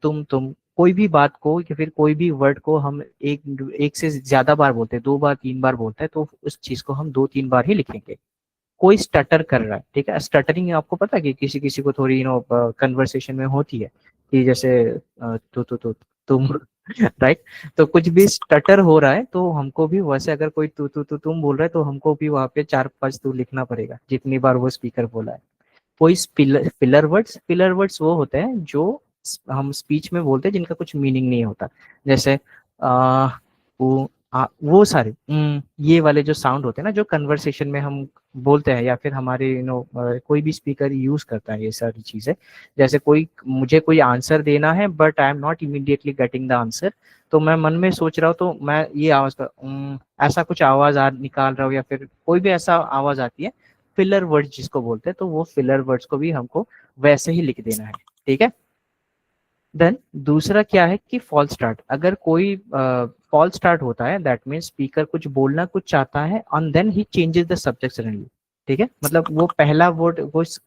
तुम कोई भी बात को या फिर कोई भी वर्ड को हम एक से ज्यादा बार बोलते हैं, 2 बार 3 बार बोलते हैं, तो उस चीज को हम 2-3 बार ही लिखेंगे। कोई स्टटर कर रहा है, ठीक है। स्टटरिंग आपको पता है कि किसी किसी को थोड़ी कन्वर्सेशन में होती है कि जैसे तो तुम राइट। तो कुछ भी स्टटर हो रहा है तो हमको भी वैसे, अगर कोई तू तुम बोल रहा है तो हमको भी वहां पे 4-5 तू लिखना पड़ेगा जितनी बार वो स्पीकर बोला है। कोई फिलर वर्ड्स वो होते हैं जो हम स्पीच में बोलते हैं जिनका कुछ मीनिंग नहीं होता। जैसे आ, वो सारे ये वाले जो साउंड होते हैं ना, जो कन्वर्सेशन में हम बोलते हैं या फिर हमारे कोई भी स्पीकर यूज करता है ये सारी चीजें। जैसे मुझे कोई आंसर देना है but I am not immediately getting the answer, तो मैं मन में सोच रहा हूँ तो मैं ये आवाज ऐसा कुछ आवाज निकाल रहा हूँ या फिर कोई भी ऐसा आवाज आती है, फिलर वर्ड्स जिसको बोलते हैं, तो वो फिलर वर्ड्स को भी हमको वैसे ही लिख देना है, ठीक है। देन दूसरा क्या है कि फॉल्स स्टार्ट। अगर कोई फॉल्स स्टार्ट होता है, दैट मीन्स स्पीकर कुछ बोलना कुछ चाहता है and then he changes the subject suddenly, ठीक है। मतलब वो पहला वर्ड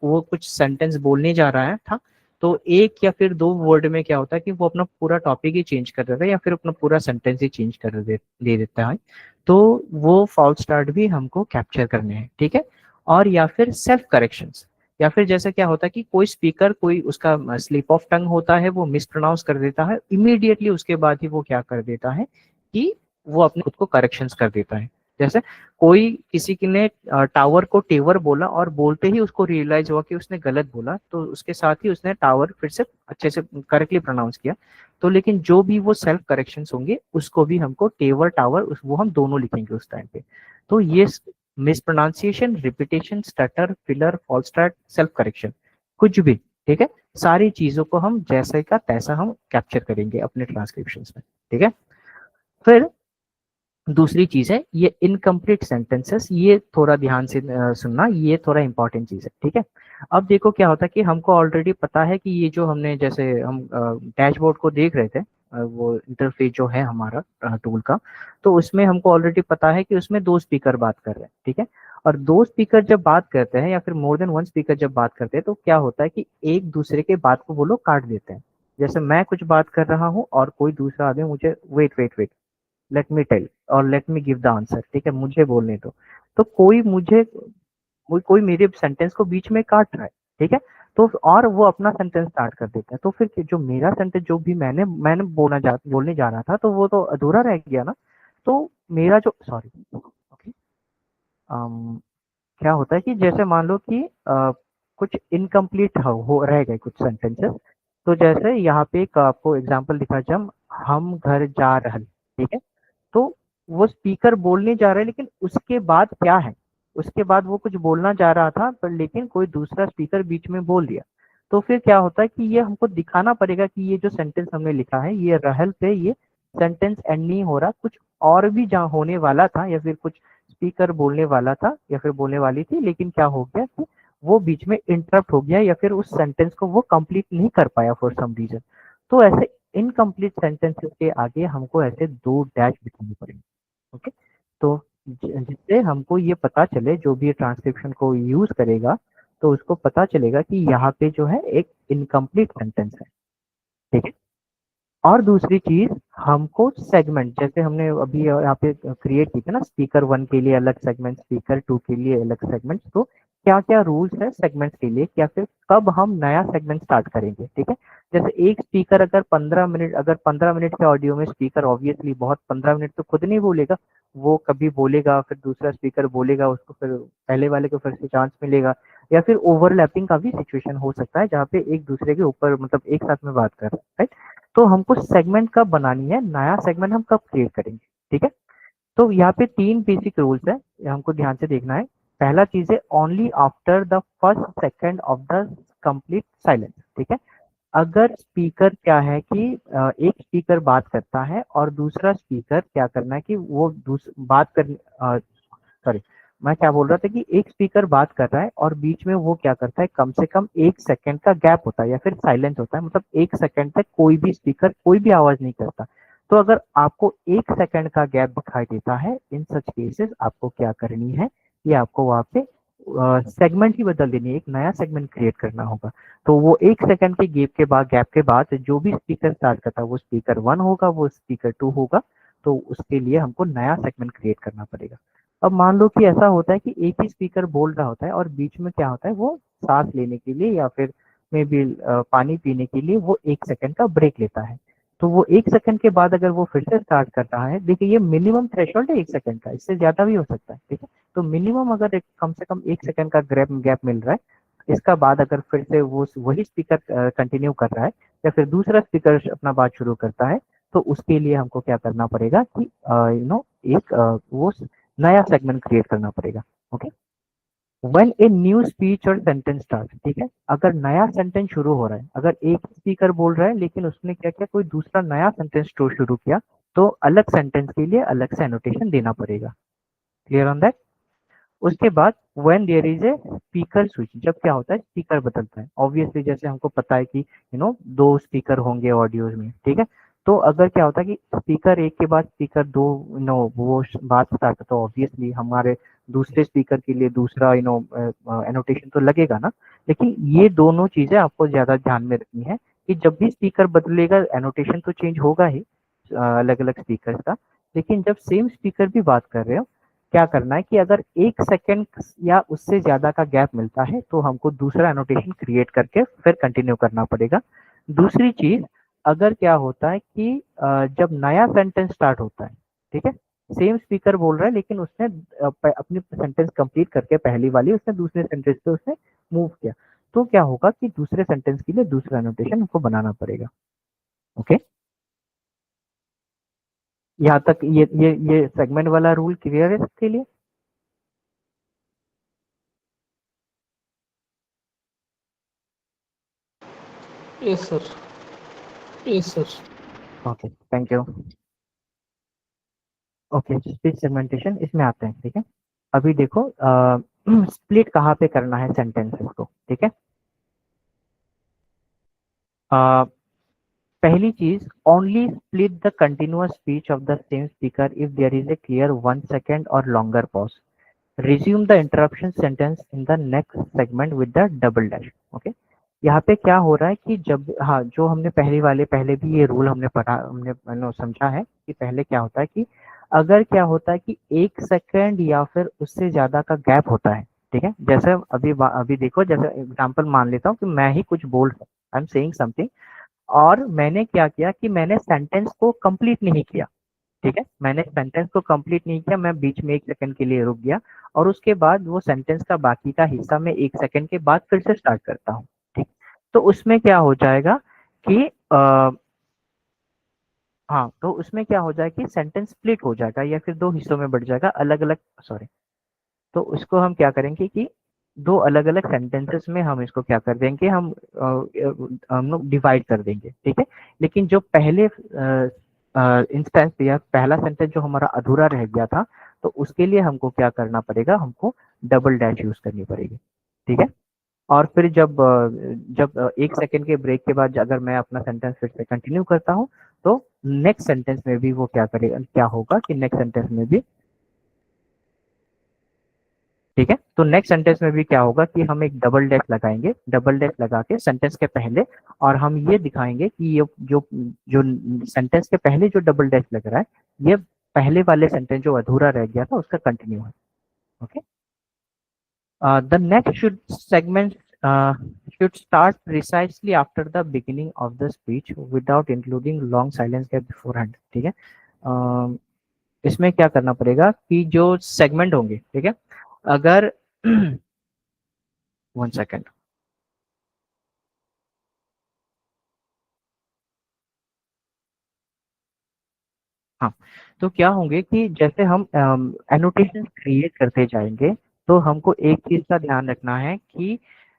वो कुछ सेंटेंस बोलने जा रहा है था, तो एक या फिर 2 वर्ड में क्या होता है कि वो अपना पूरा टॉपिक ही चेंज कर देता है या फिर अपना पूरा सेंटेंस ही चेंज कर दे देता है। तो वो फॉल्स स्टार्ट भी हमको कैप्चर करने हैं, ठीक है। और या फिर सेल्फ करेक्शंस, या फिर जैसे क्या होता है कि कोई स्पीकर कोई उसका स्लिप ऑफ टंग होता है, वो मिस प्रोनाउंस कर देता है, इमीडिएटली उसके बाद ही वो क्या कर देता है कि वो अपने खुद को करेक्शंस कर देता है। जैसे कोई किसी ने टावर को टेवर बोला और बोलते ही उसको रियलाइज हुआ कि उसने गलत बोला, तो उसके साथ ही उसने टावर फिर से अच्छे से करेक्टली प्रोनाउंस किया। तो लेकिन जो भी वो सेल्फ करेक्शंस होंगे उसको भी हमको टेवर टावर वो हम दोनों लिखेंगे उस टाइम पे। तो ये mispronunciation, repetition, stutter, filler, false start, self correction, कुछ भी, ठीक है, सारी चीजों को हम जैसे का तैसा हम कैप्चर करेंगे अपने ट्रांसक्रिप्शंस में, ठीक है। फिर दूसरी चीज है ये इनकम्प्लीट सेंटेंसेस, ये थोड़ा ध्यान से सुनना, ये थोड़ा इंपॉर्टेंट चीज है, ठीक है। अब देखो क्या होता है कि हमको ऑलरेडी पता है कि ये जो हमने जैसे हम डैशबोर्ड को देख रहे थे, वो इंटरफेस जो है हमारा टूल का, तो उसमें हमको ऑलरेडी पता है कि उसमें 2 स्पीकर बात कर रहे हैं, ठीक है। और 2 स्पीकर जब बात करते हैं या फिर मोर देन 1 स्पीकर जब बात करते हैं, तो क्या होता है कि एक दूसरे के बात को वो लोग काट देते हैं। जैसे मैं कुछ बात कर रहा हूँ और कोई दूसरा आदमी मुझे वेट लेट मी टेल और let me give the answer, ठीक है, मुझे बोलने दो। तो कोई मेरे सेंटेंस को बीच में काट रहा है, ठीक है। तो और वो अपना सेंटेंस स्टार्ट कर देता है, तो फिर जो मेरा सेंटेंस जो भी मैंने बोलने जा रहा था, तो वो तो अधूरा रह गया ना। तो मेरा जो सॉरी ओके क्या होता है कि जैसे मान लो कि कुछ इनकम्प्लीट हो रह गए कुछ सेंटेंसेस। तो जैसे यहाँ पे एक आपको एग्जांपल दिखा, जब हम घर जा रहे, ठीक है, तो वो स्पीकर बोलने जा रहा है लेकिन उसके बाद क्या है, उसके बाद वो कुछ बोलना जा रहा था पर लेकिन कोई दूसरा स्पीकर बीच में बोल दिया। तो फिर क्या होता है कि ये हमको दिखाना पड़ेगा कि ये जो सेंटेंस हमने लिखा है ये रहल पे ये सेंटेंस एंड नहीं हो रहा, कुछ और भी जहाँ होने वाला था या फिर कुछ स्पीकर बोलने वाला था या फिर बोलने वाली थी, लेकिन क्या हो गया कि वो बीच में इंटरप्ट हो गया या फिर उस सेंटेंस को वो कंप्लीट नहीं कर पाया फॉर सम रीजन। तो ऐसे इनकम्प्लीट सेंटेंसेस के आगे हमको ऐसे 2 डैश लिखने पड़ेंगे, ओके। तो जिससे हमको ये पता चले, जो भी ट्रांसक्रिप्शन को यूज करेगा तो उसको पता चलेगा कि यहाँ पे जो है एक इनकम्प्लीट सेंटेंस है, ठीक है। और दूसरी चीज हमको सेगमेंट, जैसे हमने अभी यहाँ पे क्रिएट की थी ना, स्पीकर 1 के लिए अलग सेगमेंट, स्पीकर 2 के लिए अलग सेगमेंट, तो क्या क्या रूल्स है सेगमेंट्स के लिए, या फिर कब हम नया सेगमेंट स्टार्ट करेंगे, ठीक है। जैसे एक स्पीकर अगर 15 मिनट, अगर 15 मिनट के ऑडियो में स्पीकर ऑब्वियसली बहुत 15 मिनट तो खुद नहीं बोलेगा, वो कभी बोलेगा, फिर दूसरा स्पीकर बोलेगा, उसको फिर पहले वाले को फिर से चांस मिलेगा, या फिर ओवरलैपिंग का भी सिचुएशन हो सकता है जहाँ पे एक दूसरे के ऊपर मतलब एक साथ में बात कर रहे हैं, राइट। तो हमको सेगमेंट कब बनानी है, नया सेगमेंट हम कब क्रिएट करेंगे, ठीक है। तो यहाँ पे 3 बेसिक रूल्स है, ये हमको ध्यान से देखना है। पहला चीज है only after the first second of the complete silence, ठीक है। अगर स्पीकर क्या है कि एक स्पीकर बात करता है और दूसरा स्पीकर क्या करना है कि वो बात कर सॉरी, मैं क्या बोल रहा था कि एक स्पीकर बात कर रहा है और बीच में वो क्या करता है, कम से कम 1 सेकंड का गैप होता है या फिर साइलेंस होता है, मतलब 1 सेकंड तक कोई भी स्पीकर कोई भी आवाज नहीं करता। तो अगर आपको 1 सेकंड का गैप दिखाई देता है, इन सच केसेस आपको क्या करनी है, ये आपको वहां पे सेगमेंट ही बदल देनी है, एक नया सेगमेंट क्रिएट करना होगा। तो वो 1 सेकंड के गैप के बाद जो भी स्पीकर स्टार्ट करता है वो स्पीकर 1 होगा, वो स्पीकर 2 होगा, तो उसके लिए हमको नया सेगमेंट क्रिएट करना पड़ेगा। अब मान लो कि ऐसा होता है कि एक ही स्पीकर बोल रहा होता है और बीच में क्या होता है, वो सांस लेने के लिए या फिर मे बी पानी पीने के लिए वो 1 सेकंड का ब्रेक लेता है। तो वो 1 सेकंड के बाद अगर वो फिर से स्टार्ट कर रहा है, देखिए ये मिनिमम थ्रेशोल्ड है 1 सेकंड का, इससे ज्यादा भी हो सकता है, ठीक है। तो मिनिमम अगर कम से कम 1 सेकंड का गैप मिल रहा है, इसका बाद अगर फिर से वो वही स्पीकर कंटिन्यू कर रहा है या फिर दूसरा स्पीकर अपना बात शुरू करता है, तो उसके लिए हमको क्या करना पड़ेगा कि एक वो नया सेगमेंट क्रिएट करना पड़ेगा, okay. When a new speech और सेंटेंस स्टार्ट, ठीक है, अगर नया सेंटेंस शुरू हो रहा है, अगर एक स्पीकर बोल रहा है लेकिन उसने क्या किया, कोई दूसरा नया सेंटेंस शुरू किया, तो अलग सेंटेंस के लिए अलग से एनोटेशन देना पड़ेगा। Clear on that. उसके बाद when there is a speaker switch, जब क्या होता है स्पीकर बदलता है, ऑब्वियसली जैसे हमको पता है कि 2 स्पीकर होंगे ऑडियोज में, ठीक है। तो अगर क्या होता है कि स्पीकर 1 के बाद स्पीकर 2 वो बात स्टार्ट करता है, तो ऑब्वियसली हमारे दूसरे स्पीकर के लिए दूसरा एनोटेशन तो लगेगा ना। लेकिन ये दोनों चीजें आपको ज्यादा ध्यान में रखनी है कि जब भी स्पीकर बदलेगा एनोटेशन तो चेंज होगा ही अलग अलग स्पीकर का, लेकिन जब सेम स्पीकर भी बात कर रहे हो, क्या करना है कि अगर 1 सेकंड या उससे ज्यादा का गैप मिलता है तो हमको दूसरा एनोटेशन क्रिएट करके फिर कंटिन्यू करना पड़ेगा। दूसरी चीज, अगर क्या होता है कि जब नया सेंटेंस स्टार्ट होता है, ठीक है, सेम स्पीकर बोल रहा है लेकिन उसने अपनी सेंटेंस कंप्लीट करके पहली वाली उसने दूसरे सेंटेंस पे उसने मूव किया, तो क्या होगा कि दूसरे सेंटेंस के लिए दूसरा एनोटेशन हमको बनाना पड़ेगा, ओके। यहाँ तक ये सेगमेंट वाला रूल क्लियर है सबके लिए। Yes sir, yes sir. Okay, thank you. Okay, speech segmentation इसमें आते हैं, ठीक है। अभी देखो स्प्लिट कहाँ पे करना है सेंटेंसेस को, ठीक है। पहली चीज, only split the continuous speech of the same speaker if there is a clear 1 second और longer pause. Resume the interruption sentence in the next segment with the double dash, okay. यहाँ पे क्या हो रहा है कि जब जो हमने पहले भी ये रूल हमने पढ़ा, हमने समझा है कि पहले क्या होता है कि अगर क्या होता है कि 1 सेकंड या फिर उससे ज्यादा का गैप होता है, ठीक है। जैसे अभी देखो, जैसे एग्जांपल मान लेता हूँ कि मैं ही कुछ बोल रहा हूँ, आई एम सेइंग समथिंग, और मैंने क्या किया कि मैंने सेंटेंस को कंप्लीट नहीं किया, ठीक है, मैंने सेंटेंस को कंप्लीट नहीं किया, मैं बीच में 1 सेकंड के लिए रुक गया और उसके बाद वो सेंटेंस का बाकी का हिस्सा मैं 1 सेकंड के बाद फिर से स्टार्ट करता हूँ, ठीक। तो उसमें क्या हो जाएगा कि हाँ, तो उसमें क्या हो जाएगा कि सेंटेंस स्प्लिट हो जाएगा या फिर 2 हिस्सों में बढ़ जाएगा अलग अलग, सॉरी। तो उसको हम क्या करेंगे कि 2 अलग अलग सेंटेंसेस में हम इसको क्या कर देंगे, हम लोग डिवाइड कर देंगे, ठीक है। लेकिन जो पहले इंस्टेंस या पहला सेंटेंस जो हमारा अधूरा रह गया था, तो उसके लिए हमको क्या करना पड़ेगा, हमको डबल डैश यूज करनी पड़ेगी, ठीक है। और फिर जब 1 सेकंड के ब्रेक के बाद अगर मैं अपना सेंटेंस फिर से कंटिन्यू करता हूँ, तो नेक्स्ट सेंटेंस में भी वो क्या करेगा, क्या होगा कि नेक्स्ट सेंटेंस में भी ठीक है। तो नेक्स्ट सेंटेंस में भी क्या होगा कि हम एक डबल डैश लगाएंगे, डबल डैश लगा के सेंटेंस के पहले, और हम ये दिखाएंगे कि ये जो जो सेंटेंस के पहले जो डबल डैश लग रहा है ये पहले वाले सेंटेंस जो अधूरा रह गया था उसका कंटिन्यू है। Okay, the next should segment should start precisely after the beginning of the speech without including long silence gap beforehand। ठीक है, इसमें क्या करना पड़ेगा कि जो सेगमेंट होंगे, ठीक है, अगर 1 सेकेंड, हाँ, तो क्या होंगे कि जैसे हम एनोटेशन क्रिएट करते जाएंगे तो हमको एक चीज का ध्यान रखना है कि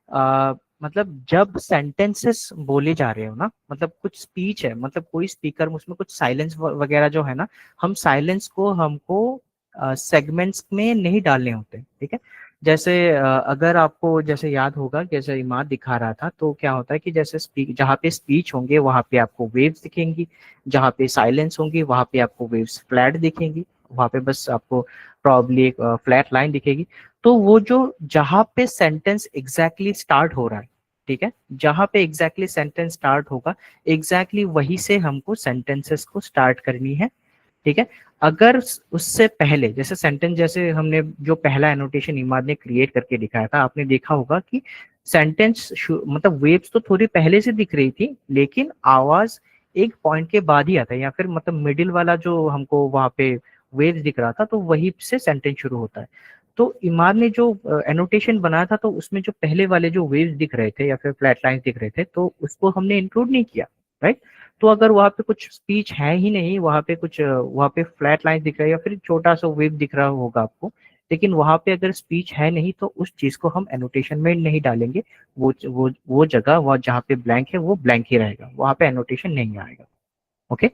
मतलब जब सेंटेंसेस बोले जा रहे हो ना, मतलब कुछ स्पीच है, मतलब कोई स्पीकर उसमें कुछ साइलेंस वगैरह जो है ना, हम साइलेंस को हमको सेगमेंट्स में नहीं डालने होते। ठीक है, जैसे अगर आपको जैसे याद होगा, जैसे इमाद दिखा रहा था, तो क्या होता है कि जैसे जहाँ पे स्पीच होंगे वहां पे आपको वेव्स दिखेंगी, जहाँ पे साइलेंस होंगी वहां पे आपको वेव्स फ्लैट दिखेंगी, वहां पे बस आपको प्रॉब्ली एक फ्लैट लाइन दिखेगी। तो वो जो जहाँ पे सेंटेंस एग्जैक्टली स्टार्ट हो रहा है, ठीक है, जहाँ पे एग्जैक्टली सेंटेंस स्टार्ट होगा एग्जैक्टली वहीं से हमको सेंटेंसेस को स्टार्ट करनी है। ठीक है, अगर उससे पहले जैसे सेंटेंस, जैसे हमने जो पहला एनोटेशन इमाद ने क्रिएट करके दिखाया था, आपने देखा होगा कि सेंटेंस मतलब वेव्स तो थोड़ी पहले से दिख रही थी लेकिन आवाज एक पॉइंट के बाद ही आता है, या फिर मतलब मिडिल वाला जो हमको वहां पे वेव्स दिख रहा था तो वहीं से सेंटेंस शुरू होता है। तो इमाद ने जो एनोटेशन बनाया था तो उसमें जो पहले वाले जो वेव्स दिख रहे थे या फिर फ्लैट लाइंस दिख रहे थे तो उसको हमने इंक्लूड नहीं किया, राइट। तो अगर वहां पे कुछ स्पीच है ही नहीं, वहां पे कुछ वहां पे फ्लैट लाइन दिख रहा है या फिर छोटा सा वेव दिख रहा होगा आपको, लेकिन वहां पे अगर स्पीच है नहीं तो उस चीज को हम एनोटेशन में नहीं डालेंगे। वो जगह वह जहाँ पे ब्लैंक है वो ब्लैंक ही रहेगा, वहां पे एनोटेशन नहीं आएगा। ओके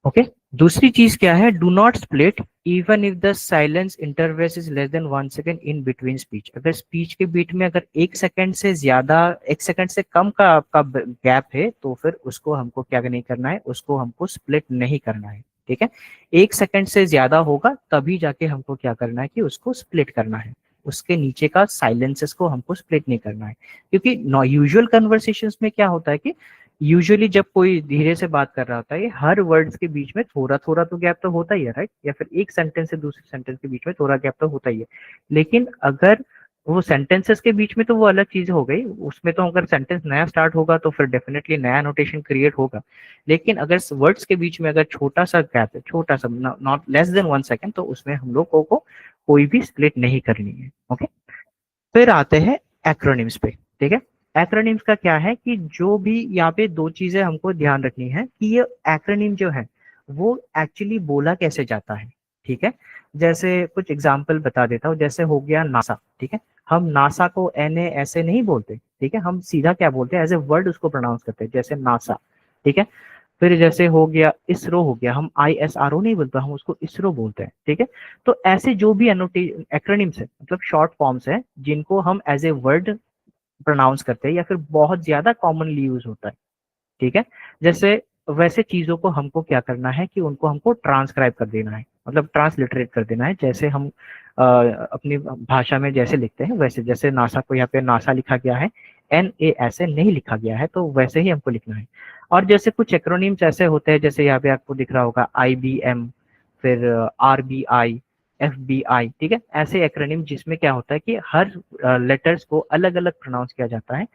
ओके, दूसरी चीज क्या है, do not split even if the silence interval is less than 1 second in between speech. अगर स्पीच के बीच में अगर 1 सेकेंड से ज्यादा, 1 सेकेंड से कम का आपका गैप है तो फिर उसको हमको क्या नहीं करना है, उसको हमको स्प्लिट नहीं करना है। ठीक है, 1 सेकेंड से ज्यादा होगा तभी जाके हमको क्या करना है कि उसको स्प्लिट करना है, उसके नीचे का साइलेंसेस को हमको स्प्लिट नहीं करना है। क्योंकि यूजुअल कन्वर्सेशंस में क्या होता है कि यूजुअली जब कोई धीरे से बात कर रहा होता है हर वर्ड्स के बीच में थोड़ा थोड़ा तो गैप तो होता ही है, राइट, या फिर एक सेंटेंस से दूसरे सेंटेंस के बीच में थोड़ा गैप तो होता ही है। लेकिन अगर वो सेंटेंसेस के बीच में तो वो अलग चीज हो गई, उसमें तो अगर सेंटेंस नया स्टार्ट होगा तो फिर डेफिनेटली नया नोटेशन क्रिएट होगा। लेकिन अगर वर्ड्स के बीच में अगर छोटा सा गैप है, छोटा सा, नॉट लेस देन 1 सेकेंड, तो उसमें हम लोगों को कोई भी स्प्लिट नहीं करनी है। ओके, फिर आते हैं एक्रोनिम्स पे। ठीक है, एक्रोनिम्स का क्या है कि जो भी यहाँ पे 2 चीजें हमको ध्यान रखनी है कि ये एक्रोनिम जो है वो एक्चुअली बोला कैसे जाता है। ठीक है, जैसे कुछ एग्जांपल बता देता हूँ, जैसे हो गया नासा। ठीक है, हम नासा को NA ऐसे नहीं बोलते, ठीक है, हम सीधा क्या बोलते हैं, एज ए वर्ड उसको प्रोनाउंस करते हैं, जैसे नासा। ठीक है, फिर जैसे हो गया इसरो, हो गया, हम ISRO नहीं बोलते, हम उसको इसरो बोलते हैं। ठीक है, तो ऐसे जो भी एक्रोनिम्स है, मतलब शॉर्ट फॉर्म्स है जिनको हम एज ए वर्ड प्रोनाउंस करते हैं या फिर बहुत ज्यादा कॉमनली यूज होता है। ठीक है, जैसे वैसे चीजों को हमको क्या करना है कि उनको हमको ट्रांसक्राइब कर देना है, मतलब ट्रांसलिटरेट कर देना है, जैसे हम अपनी भाषा में जैसे लिखते हैं वैसे। जैसे नासा को यहाँ पे नासा लिखा गया है, NA ऐसे नहीं लिखा गया है, तो वैसे ही हमको लिखना है। और जैसे कुछ एक्रोनिम्स ऐसे होते हैं, जैसे यहाँ पे आपको दिख रहा होगा IBM, फिर RBI, FBI। ठीक है, ऐसे एक्रोनिम जिसमें क्या होता है कि हर लेटर्स को अलग अलग प्रोनाउंस किया जाता है।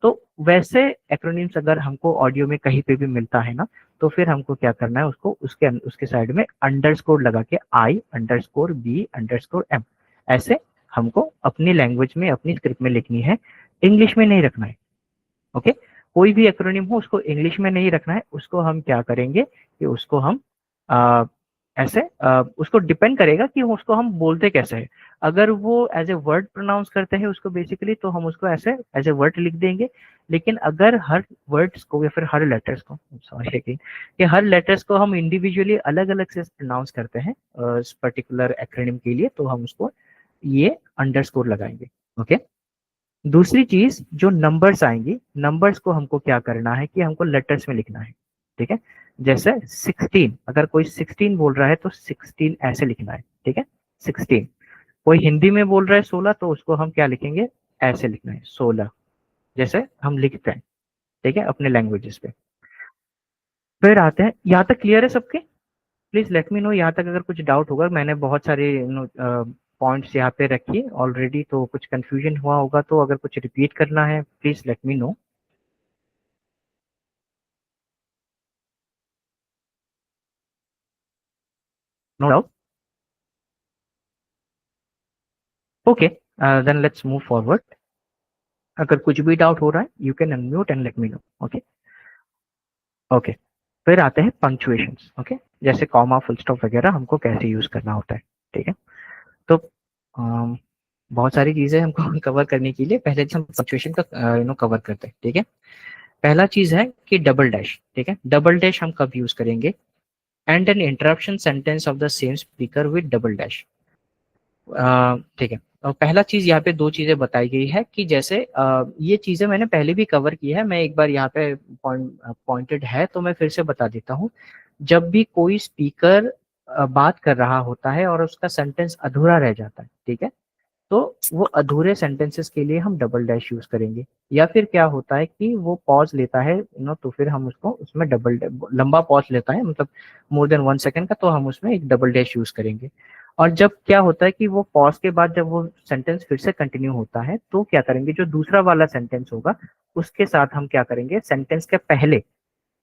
तो वैसे एक्रोनिम्स अगर हमको ऑडियो में कहीं पे भी मिलता है ना, तो फिर हमको क्या करना है, उसको उसके साइड में अंडरस्कोर लगा के I_B_M ऐसे हमको अपनी लैंग्वेज में, अपनी स्क्रिप्ट में लिखनी है, इंग्लिश में नहीं रखना है। ओके, कोई भी एक्रोनिम हो उसको इंग्लिश में नहीं रखना है, उसको हम क्या करेंगे कि उसको हम ऐसे उसको डिपेंड करेगा कि उसको हम बोलते कैसे है। अगर वो एज ए वर्ड प्रोनाउंस करते हैं उसको बेसिकली, तो हम उसको ऐसे एज ए वर्ड लिख देंगे। लेकिन अगर हर वर्ड्स को या फिर हर लेटर्स को, सॉरी कि हर लेटर्स को हम इंडिविजुअली अलग अलग से प्रोनाउंस करते हैं पर्टिकुलर एक्रोनिम के लिए, तो हम उसको ये अंडरस्कोर लगाएंगे। ओके, दूसरी चीज जो नंबर्स आएंगी, नंबर्स को हमको क्या करना है कि हमको लेटर्स में लिखना है। ठीक है, जैसे 16, अगर कोई 16 बोल रहा है तो 16 ऐसे लिखना है। ठीक है, 16। कोई हिंदी में बोल रहा है 16 तो उसको हम क्या लिखेंगे, ऐसे लिखना है 16, जैसे हम लिखते हैं, ठीक है, अपने लैंग्वेजेस पे। फिर आते हैं, यहाँ तक क्लियर है सबके? प्लीज लेट मी नो यहाँ तक अगर कुछ डाउट होगा। मैंने बहुत सारे पॉइंट्स यहाँ पे रखिए ऑलरेडी, तो कुछ कंफ्यूजन हुआ होगा तो अगर कुछ रिपीट करना है please let me know. No doubt, okay, then let's move forward. अगर कुछ भी डाउट हो रहा है you can unmute and let me know. Okay okay, फिर आते हैं पंक्चुएशंस। ओके, जैसे कॉमा, फुल स्टॉप वगैरह हमको कैसे यूज करना होता है, ठीक है। तो बहुत सारी चीजें हमको कवर करने के लिए पहले हम पंक्चुएशन का कवर करते हैं, ठीक है। पहला चीज है कि डबल डैश, ठीक है। डबल डैश हम कब यूज करेंगे? And an interruption sentence of the same speaker with double dash, ठीक है। और पहला चीज यहाँ पे दो चीजें बताई गई है कि जैसे ये चीजें मैंने पहले भी कवर की है, मैं एक बार यहाँ पे पॉइंटेड है तो मैं फिर से बता देता हूँ। जब भी कोई स्पीकर बात कर रहा होता है और उसका सेंटेंस अधूरा रह जाता है, ठीक है, तो वो अधूरे सेंटेंसेस के लिए हम डबल डैश यूज करेंगे। या फिर क्या होता है कि वो पॉज लेता है तो फिर हम उसको उसमें लंबा पॉज लेता है, मतलब मोर देन 1 सेकेंड का, तो हम उसमें एक डबल डैश यूज करेंगे। और जब क्या होता है कि वो पॉज के बाद जब वो सेंटेंस फिर से कंटिन्यू होता है तो क्या करेंगे, जो दूसरा वाला सेंटेंस होगा उसके साथ हम क्या करेंगे, सेंटेंस के पहले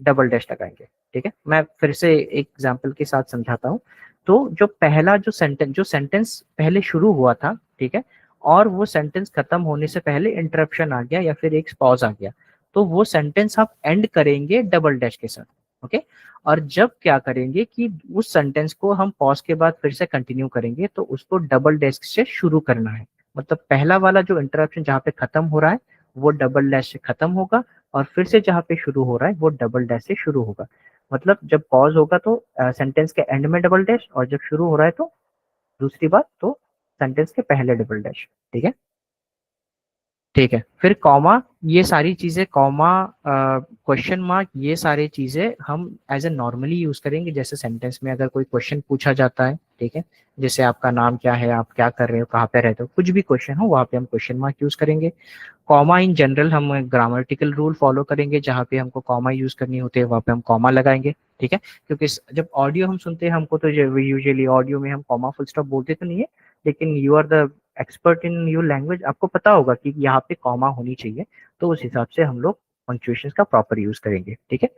डबल डैश लगाएंगे, ठीक है। मैं फिर से एक एग्जांपल के साथ समझाता हूँ। तो जो पहला जो सेंटेंस पहले शुरू हुआ था, ठीक है, और वो सेंटेंस खत्म होने से पहले इंटरप्शन आ गया या फिर एक पॉज आ गया, तो वो सेंटेंस आप एंड करेंगे डबल डैश के साथ, ओके। और जब क्या करेंगे कि उस सेंटेंस को हम पॉज के बाद फिर से कंटिन्यू करेंगे तो उसको डबल डैश से शुरू करना है। मतलब पहला वाला जो इंटरप्शन जहाँ पे खत्म हो रहा है वो डबल डैश से खत्म होगा, और फिर से जहाँ पे शुरू हो रहा है वो डबल डैश से शुरू होगा। मतलब जब पॉज होगा तो सेंटेंस के एंड में डबल डैश, और जब शुरू हो रहा है तो दूसरी बात तो सेंटेंस के पहले डबल डैश, ठीक है। ठीक है, फिर कॉमा, ये सारी चीजें, कॉमा, क्वेश्चन मार्क, ये सारी चीजें हम एज ए नॉर्मली यूज करेंगे। जैसे सेंटेंस में अगर कोई क्वेश्चन पूछा जाता है, ठीक है, जैसे आपका नाम क्या है, आप क्या कर रहे हो, कहाँ पे रहते हो, कुछ भी क्वेश्चन हो वहाँ पे हम क्वेश्चन मार्क यूज करेंगे। कॉमा इन जनरल हम ग्रामेटिकल रूल फॉलो करेंगे, जहाँ पे हमको कॉमा यूज करनी होती है वहाँ पे हम कॉमा लगाएंगे, ठीक है। क्योंकि जब ऑडियो हम सुनते हैं हमको तो यूजुअली ऑडियो में हम कॉमा फुल स्टॉप बोलते तो नहीं है, लेकिन you are the expert in your language, आपको पता होगा कि यहाँ पे कॉमा होनी चाहिए, तो उस हिसाब से हम लोग पंक्चुएशन का प्रॉपर यूज करेंगे, ठीक है।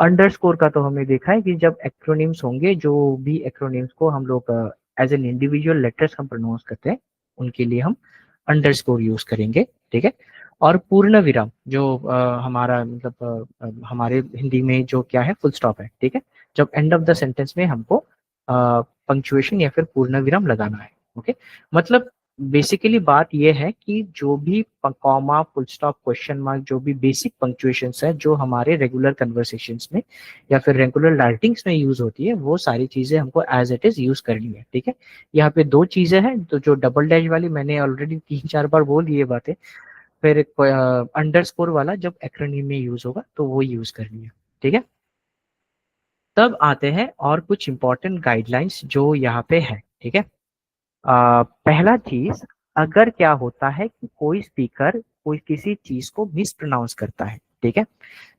अंडरस्कोर का तो हमने देखा है कि जब एक्रोनिम्स होंगे, जो भी एक्रोनिम्स को हम लोग एज एन इंडिविजुअल लेटर्स हम प्रोनाउंस करते हैं उनके लिए हम अंडरस्कोर यूज करेंगे, ठीक है। और पूर्ण विराम जो हमारा मतलब हमारे हिंदी में जो क्या है, फुल स्टॉप है, ठीक है। जब एंड ऑफ द सेंटेंस में हमको पंक्चुएशन या फिर पूर्ण विराम लगाना है, ओके। मतलब बेसिकली बात यह है कि जो भी comma, full stop, question mark, जो भी बेसिक पंक्चुएशंस है जो हमारे रेगुलर कन्वर्सेशंस में या फिर रेगुलर राइटिंग्स में यूज होती है, वो सारी चीजें हमको एज इट इज यूज करनी है, ठीक है। यहाँ पे दो चीजें हैं, तो जो डबल डैश वाली मैंने ऑलरेडी 3-4 बार बोल दी ये बातें, फिर अंडरस्कोर वाला जब एक्रोनिम में यूज होगा तो वो यूज करनी है, ठीक है। तब आते हैं और कुछ इंपॉर्टेंट गाइडलाइंस जो यहाँ पे है, ठीक है। पहला चीज, अगर क्या होता है कि कोई स्पीकर कोई किसी चीज को मिस प्रोनाउंस करता है, ठीक है।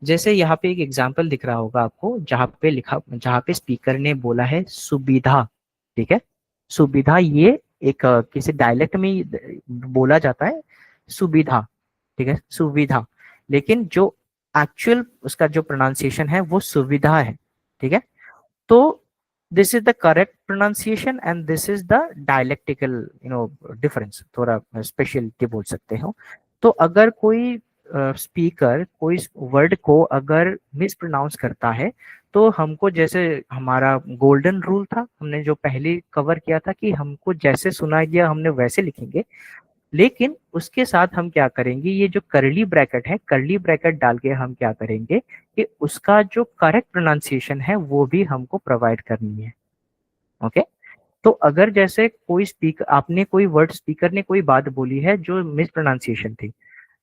जैसे यहाँ पे एक एग्जांपल दिख रहा होगा आपको, जहाँ पे स्पीकर ने बोला है सुविधा, ठीक है। सुविधा ये एक किसी डायलेक्ट में बोला जाता है सुविधा, ठीक है, सुविधा, लेकिन जो एक्चुअल उसका जो प्रोनाउंसिएशन है वो सुविधा है, ठीक है। तो this is the correct pronunciation and this is the dialectical difference, थोड़ा स्पेशलिटी बोल सकते हो। तो अगर कोई स्पीकर कोई वर्ड को अगर मिस प्रोनाउंस करता है तो हमको, जैसे हमारा गोल्डन रूल था, हमने जो पहले कवर किया था कि हमको जैसे सुनाई दिया हमने वैसे लिखेंगे, लेकिन उसके साथ हम क्या करेंगे, ये जो करली ब्रैकेट है, करली ब्रैकेट डाल के हम क्या करेंगे कि उसका जो करेक्ट प्रोनाउंसिएशन है वो भी हमको प्रोवाइड करनी है, ओके। तो अगर जैसे कोई स्पीकर, आपने कोई वर्ड, स्पीकर ने कोई बात बोली है जो मिस प्रोनाउंसिएशन थी,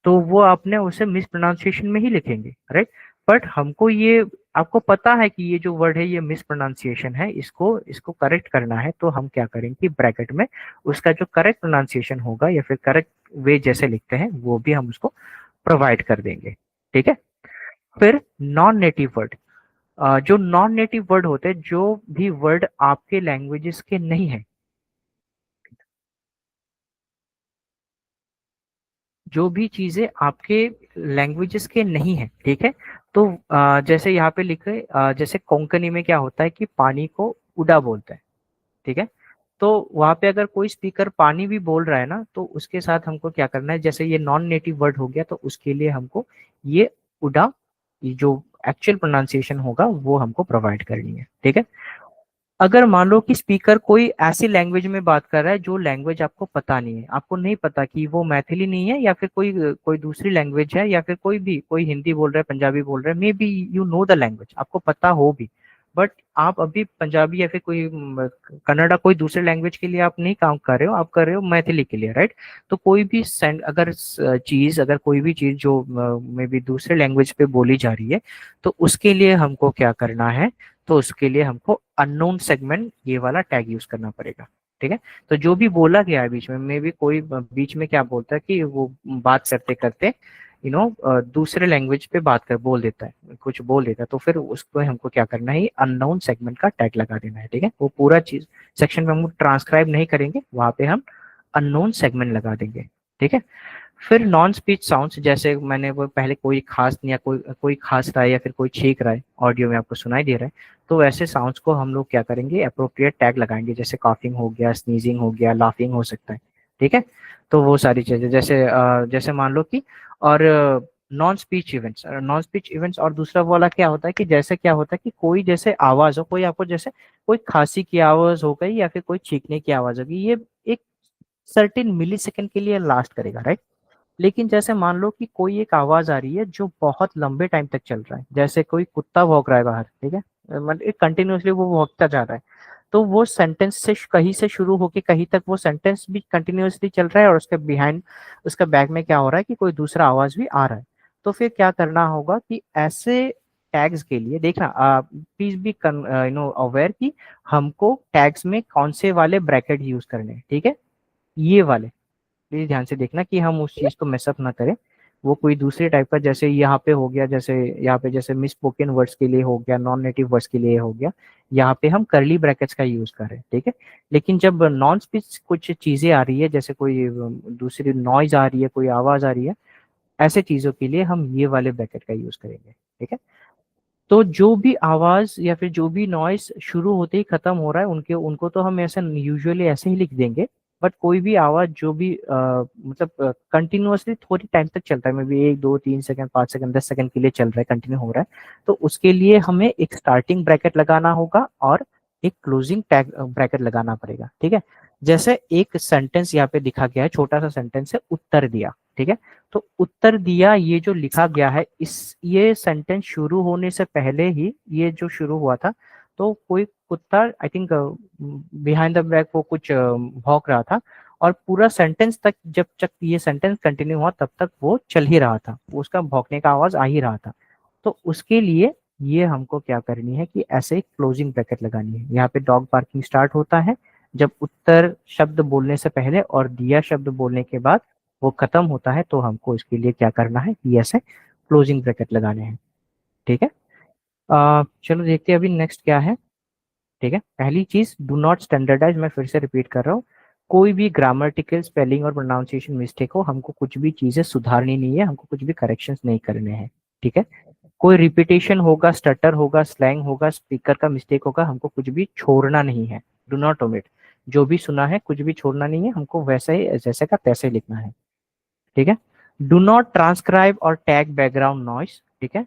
तो वो आपने उसे मिस प्रोनाउंसिएशन में ही लिखेंगे, राइट। बट हमको ये आपको पता है कि ये जो वर्ड है ये मिस प्रोनाउंसिएशन है, इसको इसको करेक्ट करना है, तो हम क्या करेंगे कि ब्रैकेट में उसका जो करेक्ट प्रोनाउंसिएशन होगा या फिर करेक्ट वे जैसे लिखते हैं वो भी हम उसको प्रोवाइड कर देंगे। ठीक है। फिर नॉन नेटिव वर्ड, जो नॉन नेटिव वर्ड होते हैं, जो भी वर्ड आपके लैंग्वेजेस के नहीं है, जो भी चीजें आपके लैंग्वेजेस के नहीं है, ठीक है। तो जैसे यहाँ पे लिखे, जैसे कोंकणी में क्या होता है कि पानी को उडा बोलते हैं, ठीक है। तो वहां पे अगर कोई स्पीकर पानी भी बोल रहा है ना, तो उसके साथ हमको क्या करना है, जैसे ये नॉन नेटिव वर्ड हो गया, तो उसके लिए हमको ये उडा, ये जो एक्चुअल प्रोनाउंसिएशन होगा वो हमको प्रोवाइड करनी है, ठीक है। अगर मान लो कि स्पीकर कोई ऐसी लैंग्वेज में बात कर रहा है जो लैंग्वेज आपको पता नहीं है, आपको नहीं पता कि वो मैथिली नहीं है या फिर कोई कोई दूसरी लैंग्वेज है, या फिर कोई हिंदी बोल रहा है, पंजाबी बोल रहा है, may be you know the language, आपको पता हो भी, बट आप अभी पंजाबी या फिर कोई कन्नड़ा, कोई दूसरे लैंग्वेज के लिए आप नहीं काम कर रहे हो, आप कर रहे हो मैथिली के लिए, राइट। तो कोई भी अगर कोई भी चीज जो मे बी दूसरे लैंग्वेज पे बोली जा रही है, तो उसके लिए हमको क्या करना है, तो उसके लिए हमको अननोन सेगमेंट ये वाला टैग यूज करना पड़ेगा, ठीक है। तो जो भी बोला गया है बीच में, मे भी कोई बीच में क्या बोलता है कि वो बात करते करते दूसरे लैंग्वेज पे बोल देता है, कुछ बोल देता है, तो फिर उसको हमको क्या करना है, अननोन सेगमेंट का टैग लगा देना है, ठीक है। वो पूरा चीज सेक्शन में हम ट्रांसक्राइब नहीं करेंगे, वहां पे हम अननोन सेगमेंट लगा देंगे, ठीक है। फिर नॉन स्पीच साउंड्स, जैसे मैंने वो पहले कोई खास या कोई खास रहा है या फिर कोई छींक रहा है, ऑडियो में आपको सुनाई दे रहा है, तो वैसे साउंड्स को हम लोग क्या करेंगे, अप्रोप्रिएट टैग लगाएंगे, जैसे कॉफिंग हो गया, स्नीजिंग हो गया, लाफिंग हो सकता है, ठीक है। तो वो सारी चीजें, जैसे मान लो कि, और नॉन स्पीच इवेंट्स और दूसरा वाला क्या होता है कि, जैसे क्या होता है कि कोई जैसे आवाज हो, कोई आपको जैसे कोई खांसी की आवाज हो गई या फिर कोई छींकने की आवाज होगी, ये एक सर्टेन मिली सेकेंड के लिए लास्ट करेगा, राइट। लेकिन जैसे मान लो कि कोई एक आवाज आ रही है जो बहुत लंबे टाइम तक चल रहा है, जैसे कोई कुत्ता भौंक रहा है बाहर, ठीक है, मतलब कंटिन्यूअसली वो भौंकता जा रहा है, तो वो सेंटेंस से कहीं से शुरू होके कहीं तक वो सेंटेंस भी कंटिन्यूअसली चल रहा है, और उसके बिहाइंड, उसका बैक में क्या हो रहा है कि कोई दूसरा आवाज भी आ रहा है। तो फिर क्या करना होगा कि ऐसे टैग्स के लिए देखना, प्लीज बी अवेयर कि हमको टैग्स में कौन से वाले ब्रैकेट यूज करने हैं, ठीक है। ये वाले प्लीज ध्यान से देखना कि हम उस चीज को मिसअप ना करें, वो कोई दूसरे टाइप का, जैसे यहाँ पे हो गया, जैसे यहाँ पे जैसे मिस स्पोकन वर्ड्स के लिए हो गया, नॉन नेटिव वर्ड्स के लिए हो गया, यहाँ पे हम करली ब्रैकेट्स का यूज कर रहे हैं, ठीक है। लेकिन जब नॉन स्पीच कुछ चीजें आ रही है, जैसे कोई दूसरी नॉइज आ रही है, कोई आवाज आ रही है, ऐसे चीजों के लिए हम ये वाले ब्रैकेट का यूज करेंगे, ठीक है। तो जो भी आवाज या फिर जो भी नॉइस शुरू होते ही खत्म हो रहा है, उनके उनको तो हम ऐसे यूजुअली ऐसे ही लिख देंगे, बट कोई भी आवाज जो भी मतलब कंटिन्यूअसली थोड़ी टाइम तक चलता है, may be 1 2 3 second 5 second 10 second के लिए चल रहा है, कंटिन्यू हो रहा है, तो उसके लिए हमें एक स्टार्टिंग ब्रैकेट लगाना होगा और एक क्लोजिंग टैग ब्रैकेट लगाना पड़ेगा, ठीक है। जैसे एक सेंटेंस यहाँ पे दिखा गया है, छोटा सा सेंटेंस है, उत्तर दिया, ठीक है। तो उत्तर दिया ये जो लिखा गया है, ये सेंटेंस शुरू होने से पहले ही ये जो शुरू हुआ था, तो कोई कुत्ता, I think behind the back, वो कुछ भौंक रहा था, और पूरा सेंटेंस तक, जब तक ये सेंटेंस कंटिन्यू हुआ तब तक वो चल ही रहा था, उसका भौंकने का आवाज आ ही रहा था। तो उसके लिए ये हमको क्या करनी है कि ऐसे एक क्लोजिंग ब्रैकेट लगानी है। यहाँ पे डॉग बार्किंग स्टार्ट होता है जब उत्तर शब्द बोलने से पहले और दिया शब्द बोलने के बाद वो खत्म होता है, तो हमको इसके लिए क्या करना है कि ऐसे क्लोजिंग ब्रैकेट लगाने हैं, ठीक है। चलो देखते हैं अभी नेक्स्ट क्या है, ठीक है। पहली चीज, डू नॉट स्टैंडर्डाइज, मैं फिर से रिपीट कर रहा हूँ, कोई भी ग्रामेटिकल, स्पेलिंग और प्रोनाउंसिएशन मिस्टेक हो, हमको कुछ भी चीजें सुधारनी नहीं है, हमको कुछ भी करेक्शंस नहीं करने हैं, ठीक है। कोई रिपीटेशन होगा, स्टटर होगा, स्लैंग होगा, स्पीकर का मिस्टेक होगा, हमको कुछ भी छोड़ना नहीं है, डू नॉट ओमिट, जो भी सुना है कुछ भी छोड़ना नहीं है, हमको वैसे ही जैसे का तैसे लिखना है, ठीक है। डू नॉट ट्रांसक्राइब और टैग बैकग्राउंड नॉइस, ठीक है।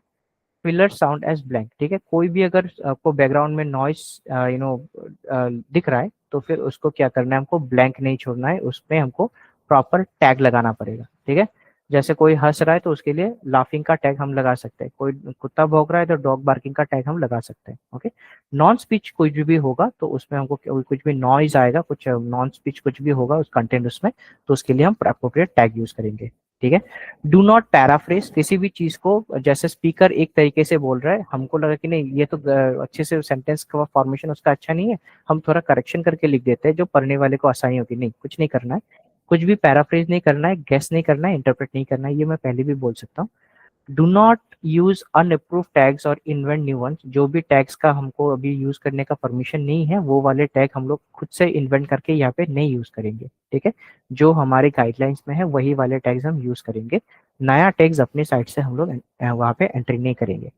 फिलर साउंड एज ब्लैंक, ठीक है। कोई भी अगर आपको बैकग्राउंड में नॉइस दिख रहा है, तो फिर उसको क्या करना है, हमको ब्लैंक नहीं छोड़ना है, उसमें हमको प्रॉपर टैग लगाना पड़ेगा, ठीक है। जैसे कोई हंस रहा है तो उसके लिए लाफिंग का टैग हम लगा सकते हैं, कोई कुत्ता भौंक रहा है तो डॉग बार्किंग का टैग हम लगा सकते हैं, ओके। नॉन स्पीच कुछ भी होगा तो उसमें हमको कुछ भी नॉइज आएगा, कुछ नॉन स्पीच कुछ भी होगा उस कंटेंट उसमें, तो उसके लिए हम अप्रोप्रिएट टैग यूज करेंगे, ठीक है। डू नॉट पैराफ्रेज, किसी भी चीज को जैसे स्पीकर एक तरीके से बोल रहा है, हमको लगा कि नहीं ये तो अच्छे से सेंटेंस का फॉर्मेशन उसका अच्छा नहीं है, हम थोड़ा करेक्शन करके लिख देते हैं जो पढ़ने वाले को आसानी होगी। नहीं, कुछ नहीं करना है, कुछ भी पैराफ्रेज नहीं करना है, गेस नहीं करना है, इंटरप्रेट नहीं करना है, ये मैं पहले भी बोल सकता हूँ। Do not use unapprove tags और इन्वेंट न्यू वंस, जो भी टैग्स का हमको अभी यूज करने का परमिशन नहीं है वो वाले टैग हम लोग खुद से इन्वेंट करके यहाँ पे नहीं यूज करेंगे। ठीक है, जो हमारे गाइडलाइंस में है वही वाले टैग्स हम यूज करेंगे, नया टैग्स अपने साइड से हम लोग वहाँ पे एंट्री नहीं करेंगे।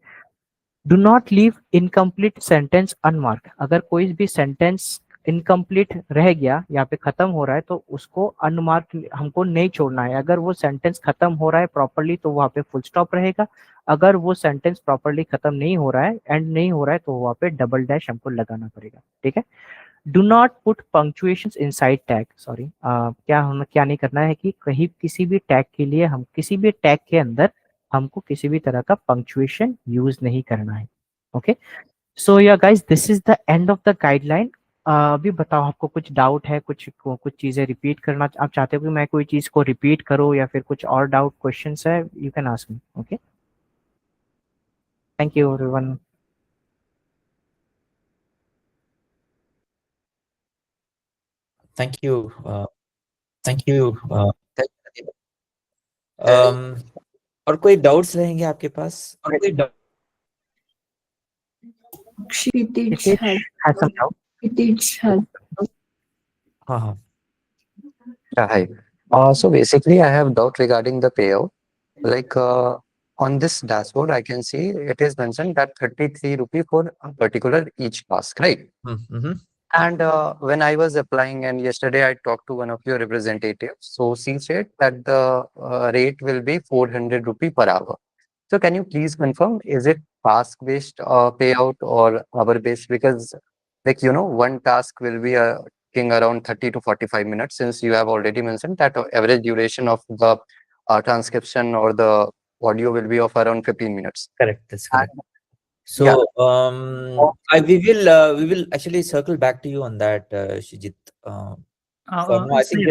Do not leave incomplete sentence unmark, अगर कोई भी सेंटेंस इनकम्प्लीट रह गया, यहाँ पे खत्म हो रहा है, तो उसको अनमार्क हमको नहीं छोड़ना है। अगर वो सेंटेंस खत्म हो रहा है प्रॉपरली तो वहाँ पे फुल स्टॉप रहेगा, अगर वो सेंटेंस प्रॉपरली खत्म नहीं हो रहा है, एंड नहीं हो रहा है, तो वहाँ पे डबल डैश हमको लगाना पड़ेगा। ठीक है। Do not put punctuations inside tag, sorry क्या हमें क्या नहीं करना है कि कहीं किसी भी टैग के लिए हम किसी भी टैग के अंदर हमको किसी भी तरह का पंक्चुएशन यूज नहीं करना है। ओके, सो या guys this is the end of the guideline. अभी बताओ आपको कुछ डाउट है, कुछ चीजें रिपीट करना आप चाहते हो कि मैं कोई चीज को रिपीट करूं, या फिर कुछ और डाउट क्वेश्चंस है, you can ask me. Okay, thank you everyone. Thank you, thank you. और कोई डाउट्स रहेंगे आपके पास? और कोई Kshitij has has some doubt? Kshitij has हाँ हाँ, Yeah, hi. So basically, I have doubt regarding the payout. Like on this dashboard, I can see it is mentioned that 33 rupee for a particular each task, right? mm-hmm. And when I was applying, and yesterday I talked to one of your representatives, so she said that the rate will be 400 rupee per hour. So can you please confirm, is it task-based payout or hour-based? Because like, one task will be taking around 30 to 45 minutes, since you have already mentioned that average duration of the transcription or the audio will be of around 15 minutes. Correct, that's correct. So Yeah. we will actually circle back to you on that, Shijit. For now, I think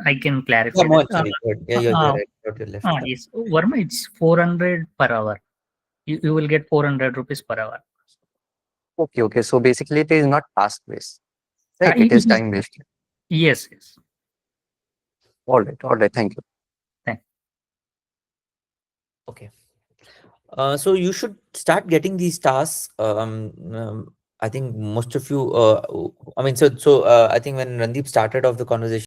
I can clarify. Yeah, Mohan, sorry, go ahead. Yeah, you're right. You're left. Yes, Verma, it's 400 per hour. You will get 400 rupees per hour. Okay. So basically, it is not task-based, right? It is time-based. Yes. All right. Thank you. Okay. So you should start getting these tasks. I think most of you. I mean, I think when Randeep started off the conversation,